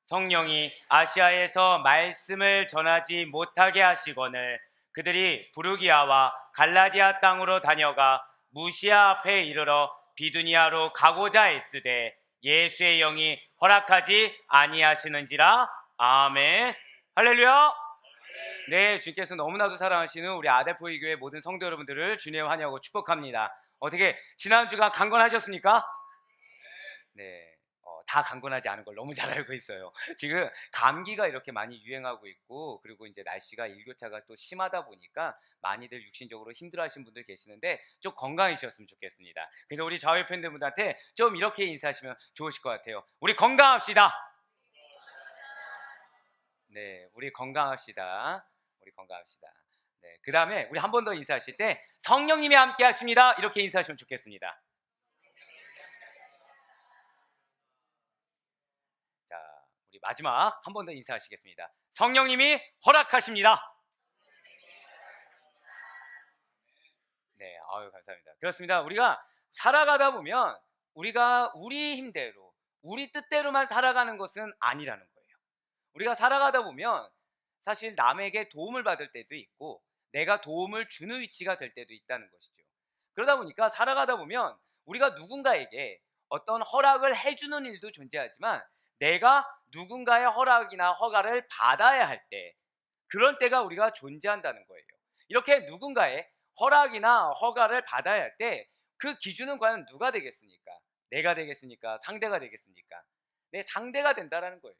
성령이 아시아에서 말씀을 전하지 못하게 하시거늘 그들이 부르기아와 갈라디아 땅으로 다녀가 무시아 앞에 이르러 비두니아로 가고자 애쓰되 예수의 영이 허락하지 아니하시는지라. 아멘. 할렐루야. 네, 주께서 너무나도 사랑하시는 우리 아델포이 교회 모든 성도 여러분들을 주님 환영하고 축복합니다. 어떻게 지난주가 강건하셨습니까? 네, 다 강건하지 않은 걸 너무 잘 알고 있어요. 지금 감기가 이렇게 많이 유행하고 있고, 그리고 이제 날씨가 일교차가 또 심하다 보니까 많이들 육신적으로 힘들어하시는 분들 계시는데 좀 건강해지셨으면 좋겠습니다. 그래서 우리 좌우 팬들분들한테 좀 이렇게 인사하시면 좋으실 것 같아요. 우리 건강합시다. 네, 우리 건강합시다. 우리 건강합시다. 네, 그 다음에 우리 한 번 더 인사하실 때 성령님이 함께 하십니다. 이렇게 인사하시면 좋겠습니다. 자, 우리 마지막 한 번 더 인사하시겠습니다. 성령님이 허락하십니다. 네, 아유 감사합니다. 그렇습니다. 우리가 살아가다 보면 우리가 우리 힘대로, 우리 뜻대로만 살아가는 것은 아니라는 거예요. 우리가 살아가다 보면 사실 남에게 도움을 받을 때도 있고 내가 도움을 주는 위치가 될 때도 있다는 것이죠. 그러다 보니까 살아가다 보면 우리가 누군가에게 어떤 허락을 해주는 일도 존재하지만 내가 누군가의 허락이나 허가를 받아야 할 때, 그런 때가 우리가 존재한다는 거예요. 이렇게 누군가의 허락이나 허가를 받아야 할 때 그 기준은 과연 누가 되겠습니까? 내가 되겠습니까? 상대가 되겠습니까? 내 상대가 된다라는 거예요.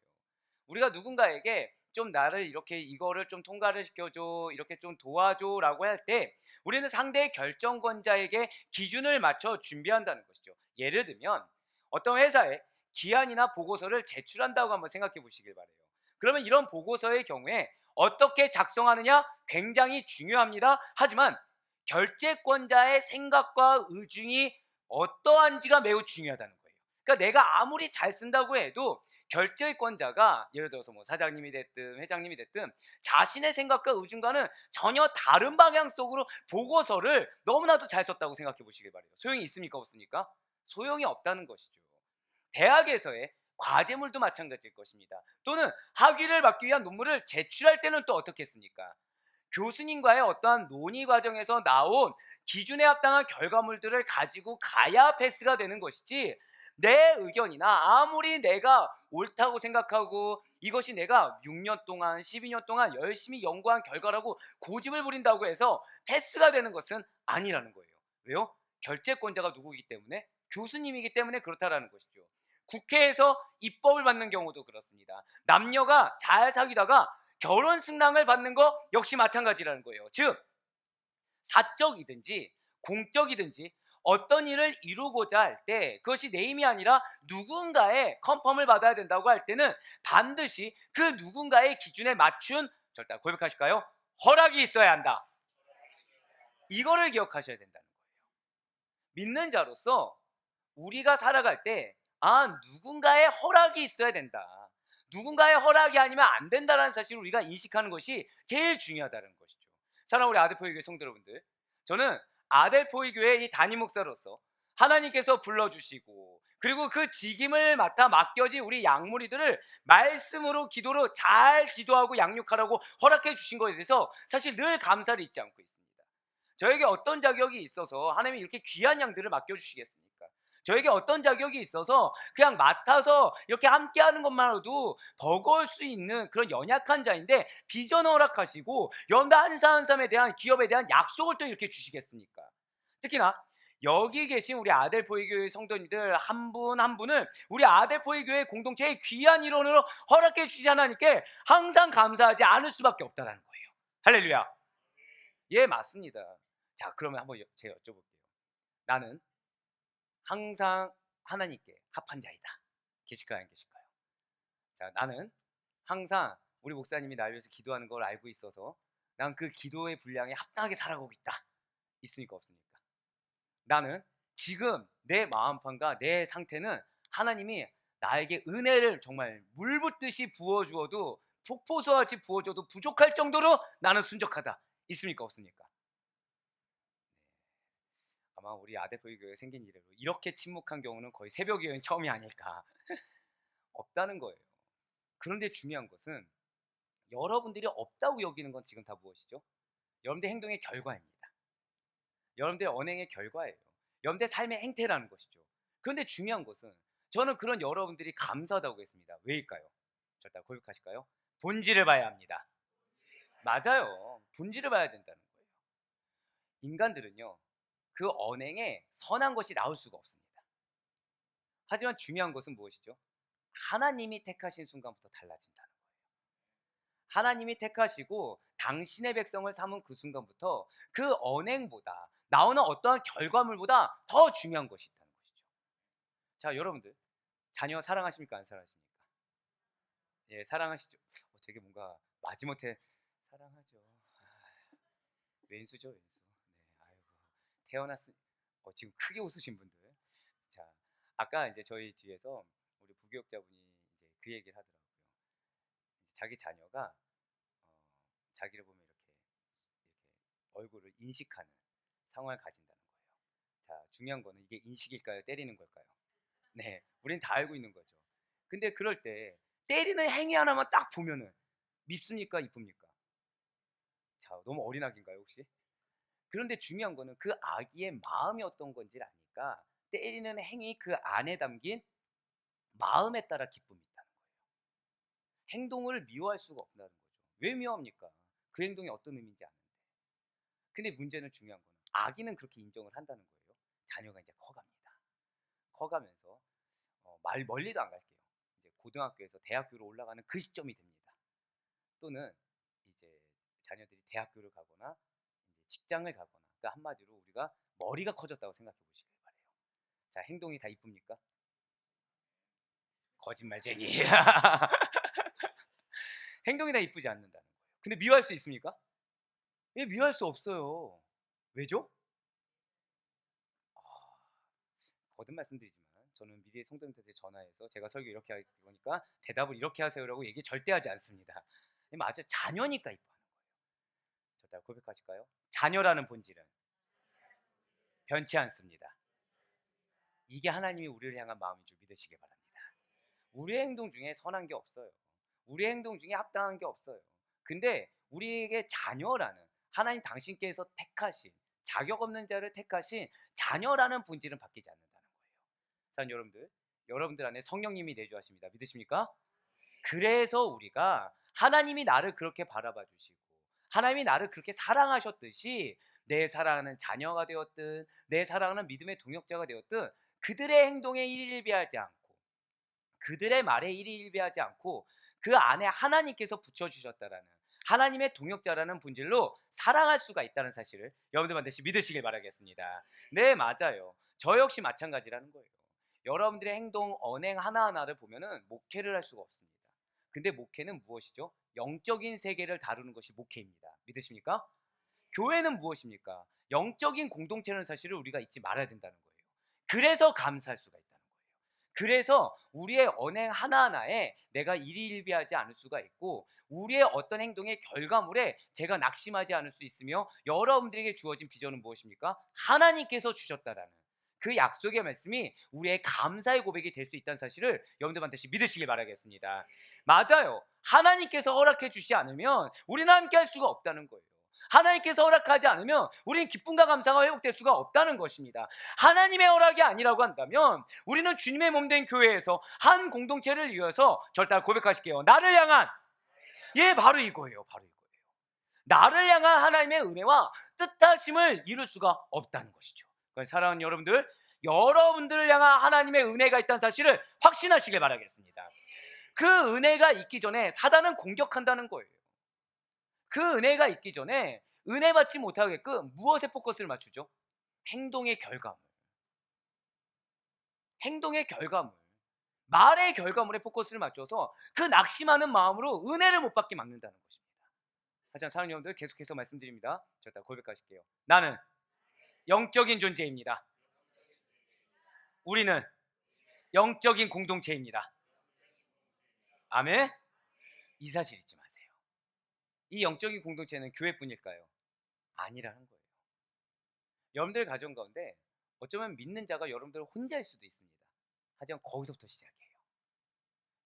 우리가 누군가에게 좀 나를 이렇게 이거를 좀 통과를 시켜줘, 이렇게 좀 도와줘 라고 할 때 우리는 상대의 결정권자에게 기준을 맞춰 준비한다는 것이죠. 예를 들면 어떤 회사에 기한이나 보고서를 제출한다고 한번 생각해 보시길 바래요. 그러면 이런 보고서의 경우에 어떻게 작성하느냐 굉장히 중요합니다. 하지만 결재권자의 생각과 의중이 어떠한지가 매우 중요하다는 거예요. 그러니까 내가 아무리 잘 쓴다고 해도 결재권자가 예를 들어서 뭐 사장님이 됐든 회장님이 됐든 자신의 생각과 의중과는 전혀 다른 방향 속으로 보고서를 너무나도 잘 썼다고 생각해 보시길 바래요. 소용이 있습니까? 없습니까? 소용이 없다는 것이죠. 대학에서의 과제물도 마찬가지일 것입니다. 또는 학위를 받기 위한 논문을 제출할 때는 또 어떻겠습니까? 교수님과의 어떠한 논의 과정에서 나온 기준에 합당한 결과물들을 가지고 가야 패스가 되는 것이지, 내 의견이나 아무리 내가 옳다고 생각하고 이것이 내가 6년 동안 12년 동안 열심히 연구한 결과라고 고집을 부린다고 해서 패스가 되는 것은 아니라는 거예요. 왜요? 결재권자가 누구이기 때문에? 교수님이기 때문에 그렇다라는 것이죠. 국회에서 입법을 받는 경우도 그렇습니다. 남녀가 잘 사귀다가 결혼 승낙을 받는 거 역시 마찬가지라는 거예요. 즉 사적이든지 공적이든지 어떤 일을 이루고자 할 때 그것이 내 힘이 아니라 누군가의 컨펌을 받아야 된다고 할 때는 반드시 그 누군가의 기준에 맞춘, 절대 고백하실까요? 허락이 있어야 한다. 이거를 기억하셔야 된다는 거예요. 믿는 자로서 우리가 살아갈 때 누군가의 허락이 있어야 된다. 누군가의 허락이 아니면 안 된다는 사실을 우리가 인식하는 것이 제일 중요하다는 것이죠. 사랑하는 우리 아델포이 교회 성도 여러분들, 저는 아델포이 교회의 이 담임 목사로서 하나님께서 불러주시고 그리고 그 직임을 맡아 맡겨진 우리 양무리들을 말씀으로 기도로 잘 지도하고 양육하라고 허락해 주신 것에 대해서 사실 늘 감사를 잊지 않고 있습니다. 저에게 어떤 자격이 있어서 하나님이 이렇게 귀한 양들을 맡겨주시겠습니까? 저에게 어떤 자격이 있어서 그냥 맡아서 이렇게 함께하는 것만으로도 버거울 수 있는 그런 연약한 자인데 비전을 허락하시고 연다 한 사 한 사람에 대한 기업에 대한 약속을 또 이렇게 주시겠습니까? 특히나 여기 계신 우리 아델포이 교회 성도님들 한 분 한 분을 우리 아델포이 교회 공동체의 귀한 일원으로 허락해 주신 하나님께 항상 감사하지 않을 수밖에 없다는 거예요. 할렐루야. 예, 맞습니다. 자, 그러면 한번 제가 여쭤볼게요. 나는 항상 하나님께 합한 자이다. 계실까요, 안 계실까요? 자, 나는 항상 우리 목사님이 날 위해서 기도하는 걸 알고 있어서 난 그 기도의 분량에 합당하게 살아가고 있다. 있습니까, 없습니까? 나는 지금 내 마음판과 내 상태는 하나님이 나에게 은혜를 정말 물 붓듯이 부어주어도 폭포수같이 부어줘도 부족할 정도로 나는 순적하다. 있습니까, 없습니까? 아마 우리 아데포이 교회 생긴 이래로 이렇게 침묵한 경우는 거의 새벽 기도는 처음이 아닐까. 없다는 거예요. 그런데 중요한 것은 여러분들이 없다고 여기는 건 지금 다 무엇이죠? 여러분들의 행동의 결과입니다. 여러분들의 언행의 결과예요. 여러분들의 삶의 행태라는 것이죠. 그런데 중요한 것은 저는 그런 여러분들이 감사하다고 했습니다. 왜일까요? 절대 고백하실까요? 본질을 봐야 합니다. 맞아요. 본질을 봐야 된다는 거예요. 인간들은요, 그 언행에 선한 것이 나올 수가 없습니다. 하지만 중요한 것은 무엇이죠? 하나님이 택하신 순간부터 달라진다는 거예요. 하나님이 택하시고 당신의 백성을 삼은 그 순간부터 그 언행보다 나오는 어떠한 결과물보다 더 중요한 것이 있다는 것이죠. 자, 여러분들 자녀 사랑하십니까? 안 사랑하십니까? 예, 사랑하시죠. 되게 뭔가 마지못해 사랑하죠. 왼수죠, 왼수. 네, 아이고 태어났으. 지금 크게 웃으신 분들. 자, 아까 이제 저희 뒤에서 우리 부교육자분이 이제 그 얘기를 하더라고요. 자기 자녀가 자기를 보면 이렇게 얼굴을 인식하는 상황을 가진다는 거예요. 자, 중요한 거는 이게 인식일까요? 때리는 걸까요? 네, 우린 다 알고 있는 거죠. 근데 그럴 때 때리는 행위 하나만 딱 보면은 밉습니까? 이쁩니까? 자, 너무 어린아기인가요, 혹시? 그런데 중요한 거는 그 아기의 마음이 어떤 건지를 아니까 때리는 행위 그 안에 담긴 마음에 따라 기쁨이 있다는 거예요. 행동을 미워할 수가 없다는 거죠. 왜 미워합니까? 그 행동이 어떤 의미인지 아는데. 근데 문제는 중요한 거는 아기는 그렇게 인정을 한다는 거예요. 자녀가 이제 커갑니다. 커가면서 말 멀리도 안 갈게요. 이제 고등학교에서 대학교로 올라가는 그 시점이 됩니다. 또는 이제 자녀들이 대학교를 가거나 이제 직장을 가거나, 그러니까 한마디로 우리가 머리가 커졌다고 생각해 보시길 바래요. 자, 행동이 다 이쁩니까? 거짓말쟁이. 행동이 다 이쁘지 않는다는 거예요. 근데 미워할 수 있습니까? 예, 미워할 수 없어요. 왜죠? 아, 거듭 말씀드리지만 저는 미래의 성도님들한테 전화해서 제가 설교 이렇게 할 거니까 대답을 이렇게 하세요라고 얘기 절대 하지 않습니다. 맞아요. 자녀니까 이뻐하는 거예요. 절대 고백하실까요? 자녀라는 본질은 변치 않습니다. 이게 하나님이 우리를 향한 마음인 줄 믿으시기 바랍니다. 우리의 행동 중에 선한 게 없어요. 우리의 행동 중에 합당한 게 없어요. 근데 우리에게 자녀라는 하나님 당신께서 택하신 자격 없는 자를 택하신 자녀라는 본질은 바뀌지 않는다는 거예요. 자, 여러분들 안에 성령님이 내주하십니다. 믿으십니까? 그래서 우리가 하나님이 나를 그렇게 바라봐 주시고 하나님이 나를 그렇게 사랑하셨듯이 내 사랑하는 자녀가 되었든 내 사랑하는 믿음의 동역자가 되었든 그들의 행동에 일일비하지 않고 그들의 말에 일일비하지 않고 그 안에 하나님께서 붙여주셨다라는 하나님의 동역자라는 본질로 사랑할 수가 있다는 사실을 여러분들 반드시 믿으시길 바라겠습니다. 네, 맞아요. 저 역시 마찬가지라는 거예요. 여러분들의 행동, 언행 하나하나를 보면은 목회를 할 수가 없습니다. 근데 목회는 무엇이죠? 영적인 세계를 다루는 것이 목회입니다. 믿으십니까? 교회는 무엇입니까? 영적인 공동체라는 사실을 우리가 잊지 말아야 된다는 거예요. 그래서 감사할 수가 있다는 거예요. 그래서 우리의 언행 하나하나에 내가 일희일비하지 않을 수가 있고 우리의 어떤 행동의 결과물에 제가 낙심하지 않을 수 있으며 여러분들에게 주어진 비전은 무엇입니까? 하나님께서 주셨다라는 그 약속의 말씀이 우리의 감사의 고백이 될 수 있다는 사실을 여러분들 반드시 믿으시길 바라겠습니다. 맞아요. 하나님께서 허락해 주시지 않으면 우리는 함께 할 수가 없다는 거예요. 하나님께서 허락하지 않으면 우리는 기쁨과 감사가 회복될 수가 없다는 것입니다. 하나님의 허락이 아니라고 한다면 우리는 주님의 몸된 교회에서 한 공동체를 이어서 절대 고백하실게요. 나를 향한, 예, 바로 이거예요. 바로 이거예요. 나를 향한 하나님의 은혜와 뜻하심을 이룰 수가 없다는 것이죠. 사랑하는 여러분들, 여러분들을 향한 하나님의 은혜가 있다는 사실을 확신하시길 바라겠습니다. 그 은혜가 있기 전에 사단은 공격한다는 거예요. 그 은혜가 있기 전에 은혜 받지 못하게끔 무엇에 포커스를 맞추죠? 행동의 결과물. 행동의 결과물. 말의 결과물에 포커스를 맞춰서 그 낙심하는 마음으로 은혜를 못 받게 막는다는 것입니다. 하지만 사랑하는 여러분들, 계속해서 말씀드립니다. 저다 고백하실게요. 나는 영적인 존재입니다. 우리는 영적인 공동체입니다. 아멘. 이 사실 잊지 마세요. 이 영적인 공동체는 교회뿐일까요? 아니라는 거예요. 여러분들 가정 가운데 어쩌면 믿는 자가 여러분들 혼자일 수도 있습니다. 하지만 거기서부터 시작해요.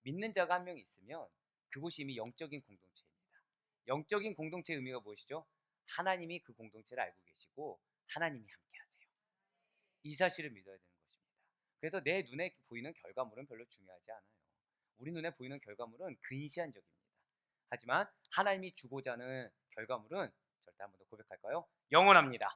믿는 자가 한 명 있으면 그곳이 이미 영적인 공동체입니다. 영적인 공동체의 의미가 무엇이죠? 하나님이 그 공동체를 알고 계시고 하나님이 함께 하세요. 이 사실을 믿어야 되는 것입니다. 그래서 내 눈에 보이는 결과물은 별로 중요하지 않아요. 우리 눈에 보이는 결과물은 근시안적입니다. 하지만 하나님이 주고자 하는 결과물은 절대 한번 더 고백할까요? 영원합니다.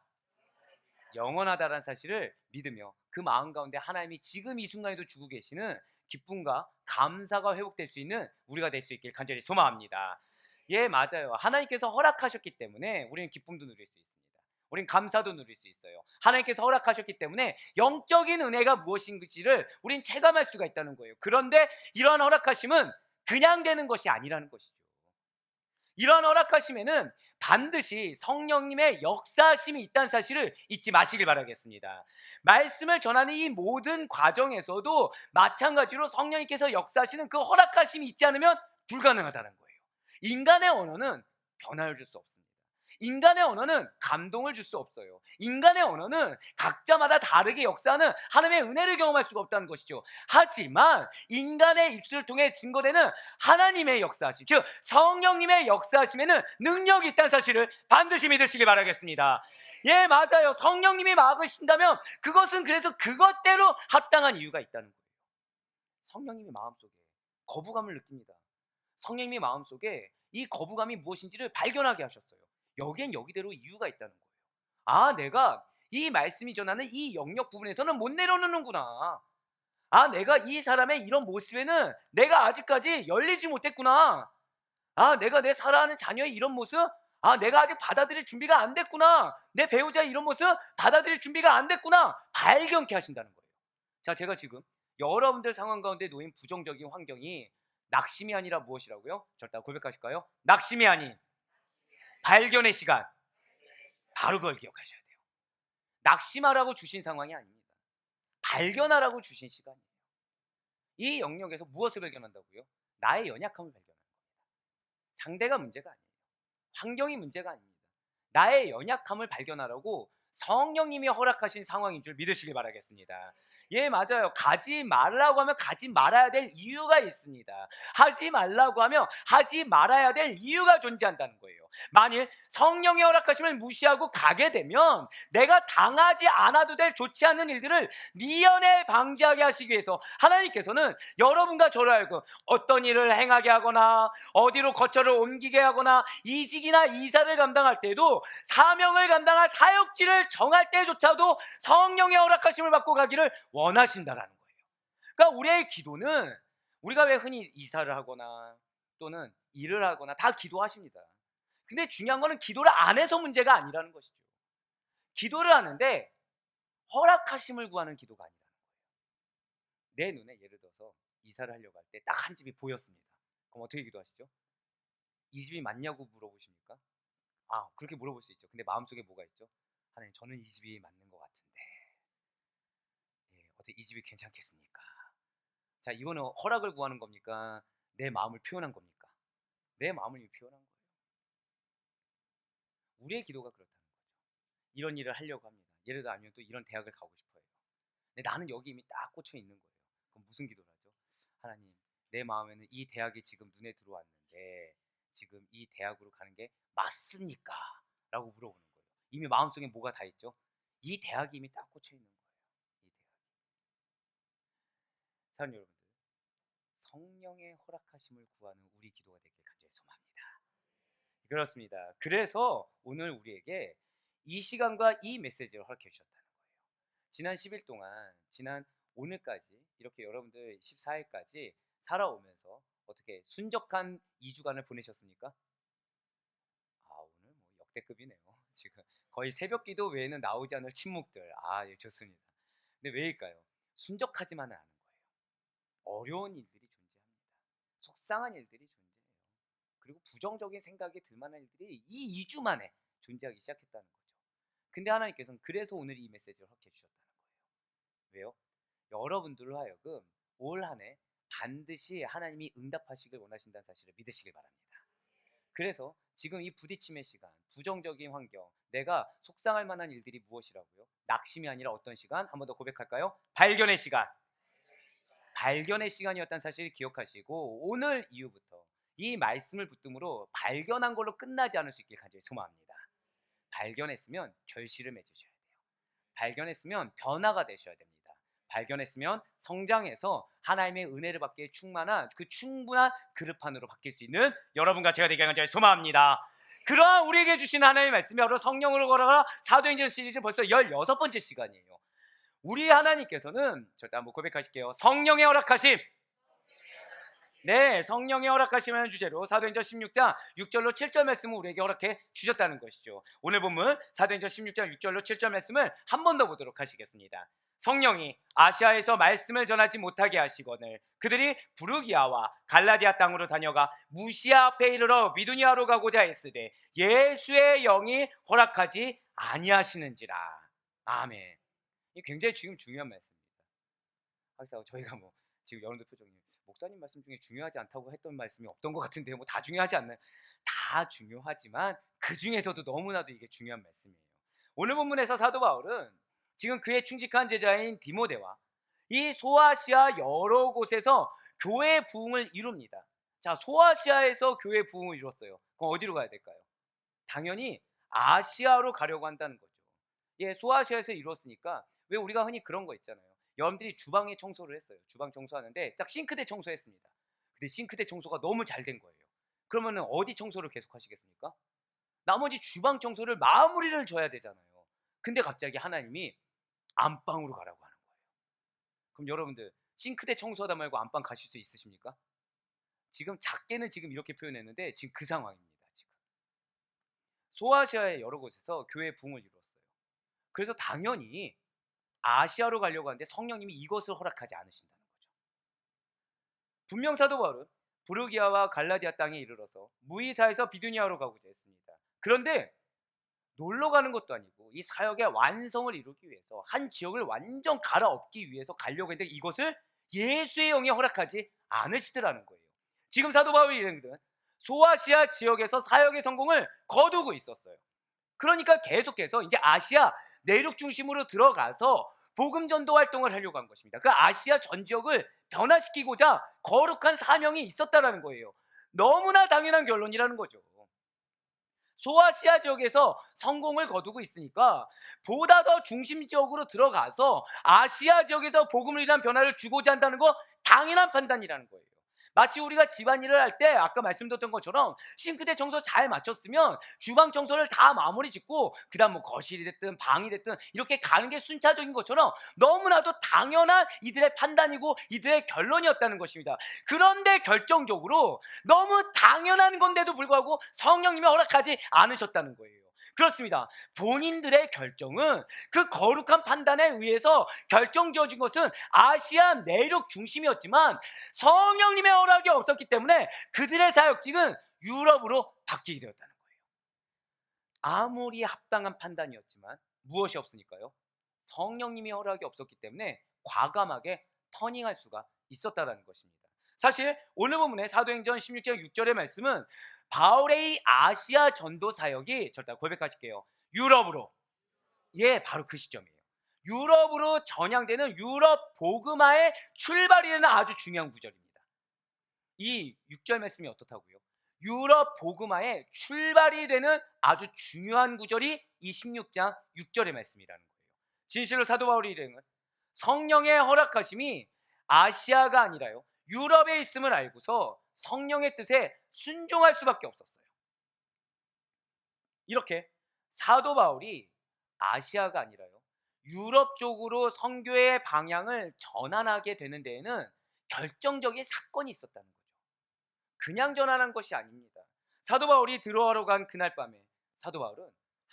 영원하다라는 사실을 믿으며 그 마음 가운데 하나님이 지금 이 순간에도 주고 계시는 기쁨과 감사가 회복될 수 있는 우리가 될 수 있길 간절히 소망합니다. 예, 맞아요. 하나님께서 허락하셨기 때문에 우리는 기쁨도 누릴 수 있습니다. 우리는 감사도 누릴 수 있어요. 하나님께서 허락하셨기 때문에 영적인 은혜가 무엇인지를 우린 체감할 수가 있다는 거예요. 그런데 이러한 허락하심은 그냥 되는 것이 아니라는 것이죠. 이러한 허락하심에는 반드시 성령님의 역사하심이 있다는 사실을 잊지 마시길 바라겠습니다. 말씀을 전하는 이 모든 과정에서도 마찬가지로 성령님께서 역사하시는 그 허락하심이 있지 않으면 불가능하다는 거예요. 인간의 언어는 변화를 줄 수 없습니다. 인간의 언어는 감동을 줄 수 없어요. 인간의 언어는 각자마다 다르게 역사하는 하나님의 은혜를 경험할 수가 없다는 것이죠. 하지만 인간의 입술을 통해 증거되는 하나님의 역사하심, 즉 성령님의 역사하심에는 능력이 있다는 사실을 반드시 믿으시기 바라겠습니다. 예, 맞아요. 성령님이 막으신다면 그것은 그래서 그것대로 합당한 이유가 있다는 거예요. 성령님이 마음속에 거부감을 느낍니다. 성령님이 마음속에 이 거부감이 무엇인지를 발견하게 하셨어요. 여기엔 여기대로 이유가 있다는 거예요. 아, 내가 이 말씀이 전하는 이 영역 부분에서는 못 내려놓는구나. 아, 내가 이 사람의 이런 모습에는 내가 아직까지 열리지 못했구나. 아, 내가 내 사랑하는 자녀의 이런 모습, 아, 내가 아직 받아들일 준비가 안 됐구나. 내 배우자의 이런 모습 받아들일 준비가 안 됐구나. 발견케 하신다는 거예요. 자, 제가 지금 여러분들 상황 가운데 놓인 부정적인 환경이 낙심이 아니라 무엇이라고요? 절대 고백하실까요? 낙심이 아닌 발견의 시간. 바로 그걸 기억하셔야 돼요. 낙심하라고 주신 상황이 아닙니다. 발견하라고 주신 시간이에요. 이 영역에서 무엇을 발견한다고요? 나의 연약함을 발견하는 겁니다. 상대가 문제가 아니에요. 환경이 문제가 아닙니다. 나의 연약함을 발견하라고 성령님이 허락하신 상황인 줄 믿으시길 바라겠습니다. 예, 맞아요. 가지 말라고 하면 가지 말아야 될 이유가 있습니다. 하지 말라고 하면 하지 말아야 될 이유가 존재한다는 거예요. 만일 성령의 허락하심을 무시하고 가게 되면 내가 당하지 않아도 될 좋지 않은 일들을 미연에 방지하게 하시기 위해서 하나님께서는 여러분과 저를 알고 어떤 일을 행하게 하거나 어디로 거처를 옮기게 하거나 이직이나 이사를 감당할 때도 사명을 감당할 사역지를 정할 때조차도 성령의 허락하심을 받고 가기를 원하신다라는 거예요. 그러니까 우리의 기도는 우리가 왜 흔히 이사를 하거나 또는 일을 하거나 다 기도하십니다. 근데 중요한 거는 기도를 안 해서 문제가 아니라는 것이죠. 기도를 하는데 허락하심을 구하는 기도가 아니라는 거예요. 내 눈에 예를 들어서 이사를 하려고 할 때 딱 한 집이 보였습니다. 그럼 어떻게 기도하시죠? 이 집이 맞냐고 물어보십니까? 아, 그렇게 물어볼 수 있죠. 근데 마음속에 뭐가 있죠? 하나님, 저는 이 집이 맞는 것 같은데, 예, 어떻게 이 집이 괜찮겠습니까? 자, 이거는 허락을 구하는 겁니까? 내 마음을 표현한 겁니까? 내 마음을 표현한 거예요. 우리의 기도가 그렇다는 거죠. 이런 일을 하려고 합니다. 예를 들어 아니면 또 이런 대학을 가고 싶어요. 근데 나는 여기 이미 딱 꽂혀 있는 거예요. 그럼 무슨 기도를 하죠? 하나님, 내 마음에는 이 대학이 지금 눈에 들어왔는데 지금 이 대학으로 가는 게 맞습니까? 라고 물어보는 거예요. 이미 마음속에 뭐가 다 있죠? 이 대학이 이미 딱 꽂혀 있는 거예요. 이 대학이. 사랑하는 여러분들, 성령의 허락하심을 구하는 우리 기도가 되길 간절히 소망합니다. 그렇습니다. 그래서 오늘 우리에게 이 시간과 이 메시지를 허락해 주셨다는 거예요. 지난 10일 동안, 지난 오늘까지 이렇게 여러분들 14일까지 살아오면서 어떻게 순적한 2주간을 보내셨습니까? 아, 오늘 뭐 역대급이네요. 지금 거의 새벽 기도 외에는 나오지 않을 침묵들. 아, 예, 좋습니다. 근데 왜일까요? 순적하지만은 않은 거예요. 어려운 일들이 존재합니다. 속상한 일들이 존재해요. 그리고 부정적인 생각이 들 만한 일들이 이 2주 만에 존재하기 시작했다는 거죠. 근데 하나님께서는 그래서 오늘 이 메시지를 허락해 주셨다는 거예요. 왜요? 여러분들로 하여금 올 한 해 반드시 하나님이 응답하시길 원하신다는 사실을 믿으시길 바랍니다. 그래서 지금 이 부딪힘의 시간, 부정적인 환경, 내가 속상할 만한 일들이 무엇이라고요? 낙심이 아니라 어떤 시간? 한 번 더 고백할까요? 발견의 시간. 발견의 시간이었다는 사실을 기억하시고 오늘 이후부터 이 말씀을 붙듦으로 발견한 걸로 끝나지 않을 수 있길 간절히 소망합니다. 발견했으면 결실을 맺으셔야 돼요. 발견했으면 변화가 되셔야 됩니다. 발견했으면 성장해서 하나님의 은혜를 받기에 충만한 그 충분한 그릇판으로 바뀔 수 있는 여러분과 제가 되길 간절히 소망합니다. 그러한 우리에게 주시는 하나님의 말씀이 바로 성령으로 걸어가 사도행전 시리즈 벌써 16번째 시간이에요. 우리 하나님께서는 절대 한번 고백하실게요. 성령의 허락하심. 네, 성령의 허락하심이라는 주제로 사도행전 16장 6절로 7절 말씀을 우리에게 허락해 주셨다는 것이죠. 오늘 본문 사도행전 16장 6절로 7절 말씀을 한 번 더 보도록 하시겠습니다. 성령이 아시아에서 말씀을 전하지 못하게 하시거늘 그들이 부르기아와 갈라디아 땅으로 다녀가 무시아 앞에 이르러 비두니아로 가고자 했으되 예수의 영이 허락하지 아니하시는지라. 아멘. 이게 굉장히 지금 중요한 말씀입니다. 하기사 저희가 지금 여러분들 표정이 목사님 말씀 중에 중요하지 않다고 했던 말씀이 없던 것 같은데요. 다 중요하지 않나요? 다 중요하지만 그 중에서도 너무나도 이게 중요한 말씀이에요. 오늘 본문에서 사도 바울은 지금 그의 충직한 제자인 디모데와 이 소아시아 여러 곳에서 교회 부흥을 이룹니다. 자, 소아시아에서 교회 부흥을 이뤘어요. 그럼 어디로 가야 될까요? 당연히 아시아로 가려고 한다는 거죠. 예, 소아시아에서 이뤘으니까 왜 우리가 흔히 그런 거 있잖아요. 여러분들이 주방에 청소를 했어요. 주방 청소하는데 딱 싱크대 청소했습니다. 근데 싱크대 청소가 너무 잘 된 거예요. 그러면은 어디 청소를 계속 하시겠습니까? 나머지 주방 청소를 마무리를 줘야 되잖아요. 근데 갑자기 하나님이 안방으로 가라고 하는 거예요. 그럼 여러분들 싱크대 청소하다 말고 안방 가실 수 있으십니까? 지금 작게는 지금 이렇게 표현했는데 지금 그 상황입니다. 지금 소아시아의 여러 곳에서 교회 부흥을 이뤘어요. 그래서 당연히 아시아로 가려고 하는데 성령님이 이것을 허락하지 않으신다는 거죠. 분명 사도 바울은 부르기아와 갈라디아 땅에 이르러서 무이사에서 비두니아로 가고자 했습니다. 그런데 놀러 가는 것도 아니고 이 사역의 완성을 이루기 위해서 한 지역을 완전 갈아엎기 위해서 가려고 했는데 이것을 예수의 영이 허락하지 않으시더라는 거예요. 지금 사도 바울이 이르는 소아시아 지역에서 사역의 성공을 거두고 있었어요. 그러니까 계속해서 이제 아시아 내륙 중심으로 들어가서 복음 전도 활동을 하려고 한 것입니다. 그 아시아 전 지역을 변화시키고자 거룩한 사명이 있었다라는 거예요. 너무나 당연한 결론이라는 거죠. 소아시아 지역에서 성공을 거두고 있으니까 보다 더 중심 지역으로 들어가서 아시아 지역에서 복음을 위한 변화를 주고자 한다는 거 당연한 판단이라는 거예요. 마치 우리가 집안일을 할 때 아까 말씀드렸던 것처럼 싱크대 청소 잘 마쳤으면 주방 청소를 다 마무리 짓고 그 다음 거실이 됐든 방이 됐든 이렇게 가는 게 순차적인 것처럼 너무나도 당연한 이들의 판단이고 이들의 결론이었다는 것입니다. 그런데 결정적으로 너무 당연한 건데도 불구하고 성령님이 허락하지 않으셨다는 거예요. 그렇습니다. 본인들의 결정은 그 거룩한 판단에 의해서 결정지어진 것은 아시아 내륙 중심이었지만 성령님의 허락이 없었기 때문에 그들의 사역직은 유럽으로 바뀌게 되었다는 거예요. 아무리 합당한 판단이었지만 무엇이 없으니까요? 성령님의 허락이 없었기 때문에 과감하게 터닝할 수가 있었다는 것입니다. 사실 오늘 본문의 사도행전 16장 6절의 말씀은 바울의 아시아 전도 사역이 절대 고백하실게요. 유럽으로. 예, 바로 그 시점이에요. 유럽으로 전향되는 유럽 복음화의 출발이 되는 아주 중요한 구절입니다. 이 6절 말씀이 어떻다고요? 유럽 복음화의 출발이 되는 아주 중요한 구절이 이 16장 6절의 말씀이라는 거예요. 진실로 사도 바울이 이르는 성령의 허락하심이 아시아가 아니라요 유럽에 있음을 알고서 성령의 뜻에 순종할 수밖에 없었어요. 이렇게 사도 바울이 아시아가 아니라요 유럽 쪽으로 선교의 방향을 전환하게 되는 데에는 결정적인 사건이 있었다는 거죠. 그냥 전환한 것이 아닙니다. 사도 바울이 들어가러 간 그날 밤에 사도 바울은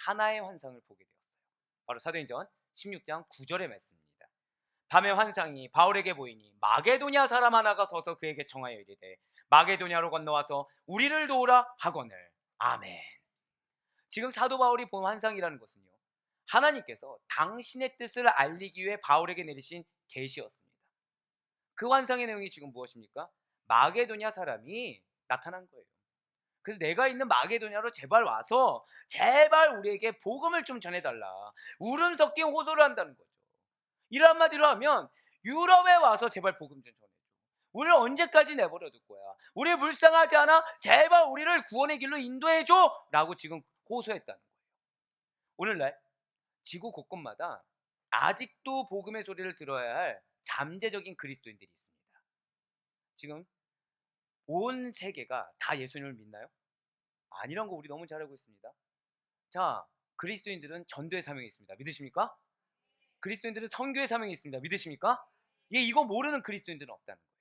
하나의 환상을 보게 되었어요. 바로 사도행전 16장 9절의 말씀입니다. 밤의 환상이 바울에게 보이니 마게도냐 사람 하나가 서서 그에게 청하여 이르되 마게도냐로 건너와서 우리를 도우라 하거늘. 아멘. 지금 사도 바울이 본 환상이라는 것은요 하나님께서 당신의 뜻을 알리기 위해 바울에게 내리신 계시였습니다. 그 환상의 내용이 지금 무엇입니까? 마게도냐 사람이 나타난 거예요. 그래서 내가 있는 마게도냐로 제발 와서 제발 우리에게 복음을 좀 전해달라. 울음 섞인 호소를 한다는 거죠. 이런 한마디로 하면 유럽에 와서 제발 복음 좀 전해줘. 우리를 언제까지 내버려 둘 거야? 우리 불쌍하지 않아? 제발 우리를 구원의 길로 인도해 줘! 라고 지금 호소했다는 거예요. 오늘날 지구 곳곳마다 아직도 복음의 소리를 들어야 할 잠재적인 그리스도인들이 있습니다. 지금 온 세계가 다 예수님을 믿나요? 아니란 거 우리 너무 잘 알고 있습니다. 자, 그리스도인들은 전도의 사명이 있습니다. 믿으십니까? 그리스도인들은 선교의 사명이 있습니다. 믿으십니까? 예, 이거 모르는 그리스도인들은 없다는 거예요.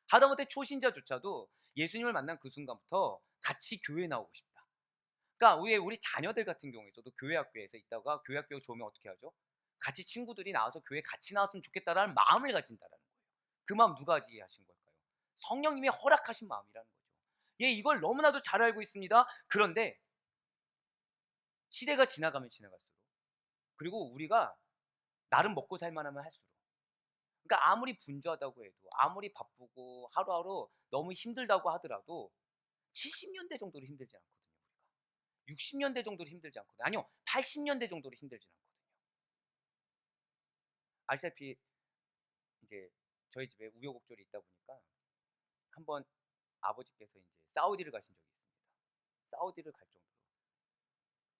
하다못해 초신자조차도 예수님을 만난 그 순간부터 같이 교회에 나오고 싶다. 그러니까 우리 자녀들 같은 경우에서도 교회 학교에서 있다가 교회 학교가 좋으면 어떻게 하죠? 같이 친구들이 나와서 교회 같이 나왔으면 좋겠다라는 마음을 가진다라는 거예요. 그 마음 누가 하게 하신 걸까요? 성령님이 허락하신 마음이라는 거죠. 예, 이걸 너무나도 잘 알고 있습니다. 그런데 시대가 지나가면 지나갈수록, 그리고 우리가 나름 먹고 살만하면 할수록, 그러니까 아무리 분주하다고 해도, 아무리 바쁘고 하루하루 너무 힘들다고 하더라도 70년대 정도로 힘들지 않거든요. 우리가 60년대 정도로 힘들지 않거든요. 아니요, 80년대 정도로 힘들지 않거든요. 아시다시피 이제 저희 집에 우여곡절이 있다 보니까 한번 아버지께서 이제 사우디를 가신 적이 있습니다. 사우디를 갈 정도로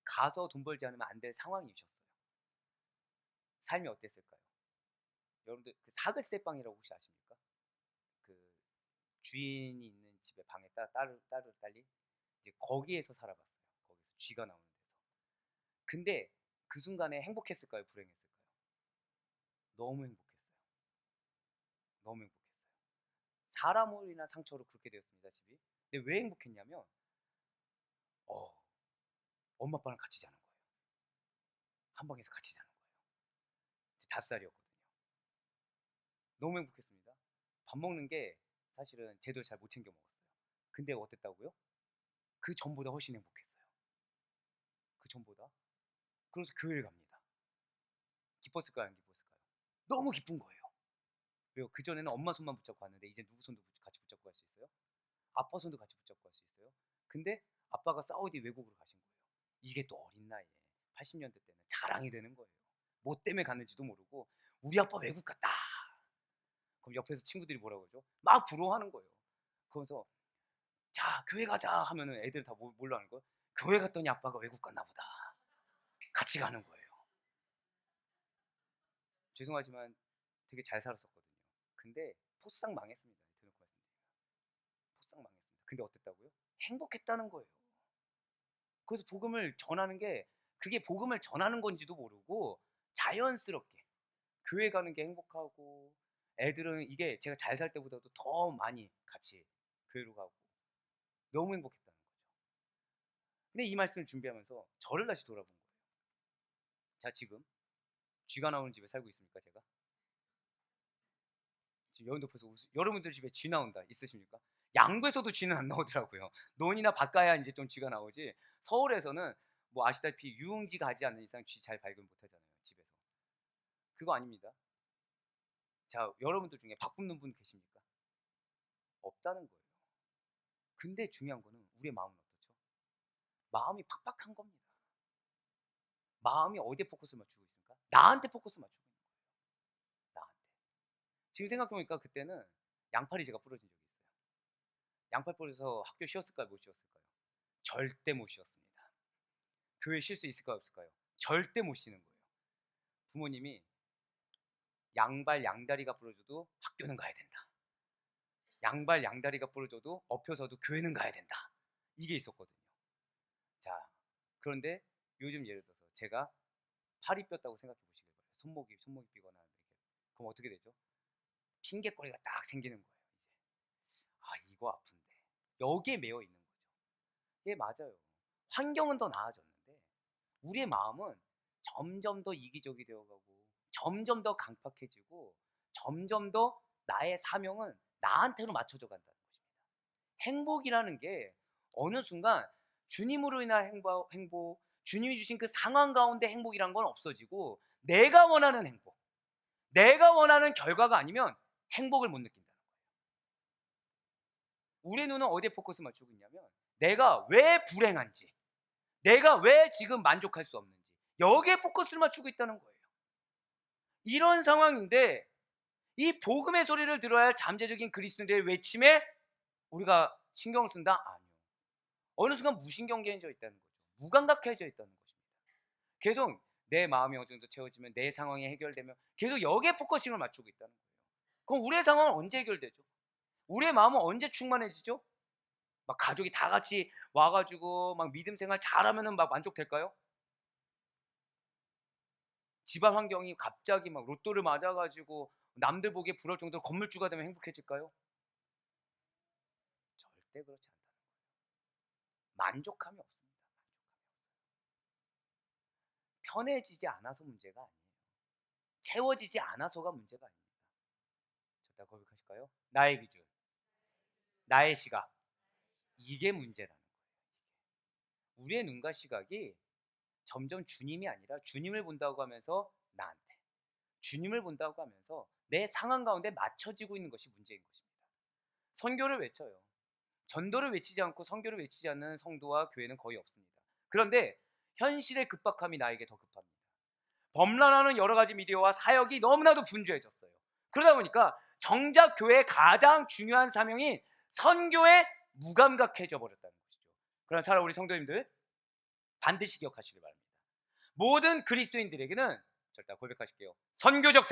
가서 돈 벌지 않으면 안 될 상황이셨어요. 삶이 어땠을까요? 여러분들 그 사글세방이라고 혹시 아십니까? 그 주인이 있는 집에 방에 딸이 이제 거기에서 살아봤어요. 거기서 쥐가 나오는 데서. 근데 그 순간에 행복했을까요? 불행했을까요? 너무 행복했어요. 너무 행복했어요. 사람으로인한 상처로 그렇게 되었습니다, 집이. 근데 왜 행복했냐면 엄마 아빠랑 같이 자는 거예요. 한 방에서 같이 자는 거예요. 5살이었거든요. 너무 행복했습니다. 밥 먹는 게 사실은 제대로 잘 못 챙겨 먹었어요. 근데 어땠다고요? 그 전보다 훨씬 행복했어요. 그 전보다. 그래서 교회를 갑니다. 기뻤을까요? 안 기뻤을까요? 너무 기쁜 거예요. 왜요? 그전에는 엄마 손만 붙잡고 갔는데 이제 누구 손도 같이 붙잡고 갈 수 있어요? 아빠 손도 같이 붙잡고 갈 수 있어요? 근데 아빠가 사우디 외국으로 가신 거예요. 이게 또 어린 나이에 80년대 때는 자랑이 되는 거예요. 뭐 때문에 갔는지도 모르고 우리 아빠 외국 갔다. 그럼 옆에서 친구들이 뭐라고 그러죠? 막 부러워하는 거예요. 그러면서 자 교회 가자 하면은 애들 다 뭘로 하는 거예요? 교회 갔더니 아빠가 외국 갔나 보다. 같이 가는 거예요. 죄송하지만 되게 잘 살았었거든요. 근데 포싹 망했습니다. 대놓고 말씀드리면 포싹 망했습니다. 근데 어땠다고요? 행복했다는 거예요. 그래서 복음을 전하는 게 그게 복음을 전하는 건지도 모르고 자연스럽게 교회 가는 게 행복하고, 애들은 이게 제가 잘 살 때보다도 더 많이 같이 교회로 가고 너무 행복했다는 거죠. 근데 이 말씀을 준비하면서 저를 다시 돌아본 거예요. 자, 지금 쥐가 나오는 집에 살고 있습니까? 제가 지금 여러분들 벌써 여러분들 집에 쥐 나온다 있으십니까? 양구에서도 쥐는 안 나오더라고요. 논이나 바꿔야 이제 좀 쥐가 나오지. 서울에서는 뭐 아시다시피 유흥지 가지 않는 이상 쥐 잘 발견 못 하잖아요, 집에서. 그거 아닙니다. 자, 여러분들 중에 밥 굶는 분 계십니까? 없다는 거예요. 근데 중요한 거는 우리의 마음은 어떻죠? 마음이 팍팍한 겁니다. 마음이 어디에 포커스를 맞추고 있습니까? 나한테 포커스 맞추고 있는 거예요. 나한테. 지금 생각해보니까 그때는 양팔이 제가 부러진 적이 있어요. 양팔 부러져서 학교 쉬었을까요? 못 쉬었을까요? 절대 못 쉬었습니다. 교회 쉴 수 있을까요? 없을까요? 절대 못 쉬는 거예요. 부모님이 양발 양다리가 부러져도 학교는 가야 된다. 양발 양다리가 부러져도 엎혀서도 교회는 가야 된다. 이게 있었거든요. 자, 그런데 요즘 예를 들어서 제가 팔이 뼈다고 생각해 보시길 바래요. 손목이 삐거나 이렇게. 그럼 어떻게 되죠? 핑계거리가 딱 생기는 거예요. 이제 이거 아픈데 여기에 매여 있는 거죠. 예, 맞아요. 환경은 더 나아졌는데 우리의 마음은 점점 더 이기적이 되어가고 점점 더 강팍해지고 점점 더 나의 사명은 나한테로 맞춰져 간다는 것입니다. 행복이라는 게 어느 순간 주님으로 인한 행복, 주님이 주신 그 상황 가운데 행복이란 건 없어지고 내가 원하는 행복, 내가 원하는 결과가 아니면 행복을 못 느낀다는 거예요. 우리의 눈은 어디에 포커스 맞추고 있냐면 내가 왜 불행한지, 내가 왜 지금 만족할 수 없는지 여기에 포커스를 맞추고 있다는 거예요. 이런 상황인데 이 복음의 소리를 들어야 할 잠재적인 그리스도인들의 외침에 우리가 신경 쓴다? 아니요. 어느 순간 무신경계해져 있다는 거죠. 무감각해져 있다는 것입니다. 계속 내 마음이 어느 정도 채워지면, 내 상황이 해결되면 계속 여기에 포커싱을 맞추고 있다는 거예요. 그럼 우리의 상황은 언제 해결되죠? 우리의 마음은 언제 충만해지죠? 막 가족이 다 같이 와가지고 막 믿음 생활 잘하면은 막 만족될까요? 집안 환경이 갑자기 막 로또를 맞아가지고 남들 보기에 부러울 정도로 건물주가 되면 행복해질까요? 절대 그렇지 않다는 거예요. 만족함이 없습니다. 편해지지 않아서 문제가 아니에요. 채워지지 않아서가 문제가 아닙니다. 자, 고백하실까요? 나의 기준, 나의 시각, 이게 문제라는 거예요. 우리의 눈과 시각이 점점 주님이 아니라 주님을 본다고 하면서 나한테, 주님을 본다고 하면서 내 상황 가운데 맞춰지고 있는 것이 문제인 것입니다. 선교를 외쳐요. 전도를 외치지 않고 선교를 외치지 않는 성도와 교회는 거의 없습니다. 그런데 현실의 급박함이 나에게 더 급합니다. 범람하는 여러 가지 미디어와 사역이 너무나도 분주해졌어요. 그러다 보니까 정작 교회의 가장 중요한 사명인 선교에 무감각해져 버렸다는 것이죠. 그러나 사랑 우리 성도님들 반드시 기억하시길 바랍니다. 모든 그리스도인들에게는 절대 고백하실게요. 선교적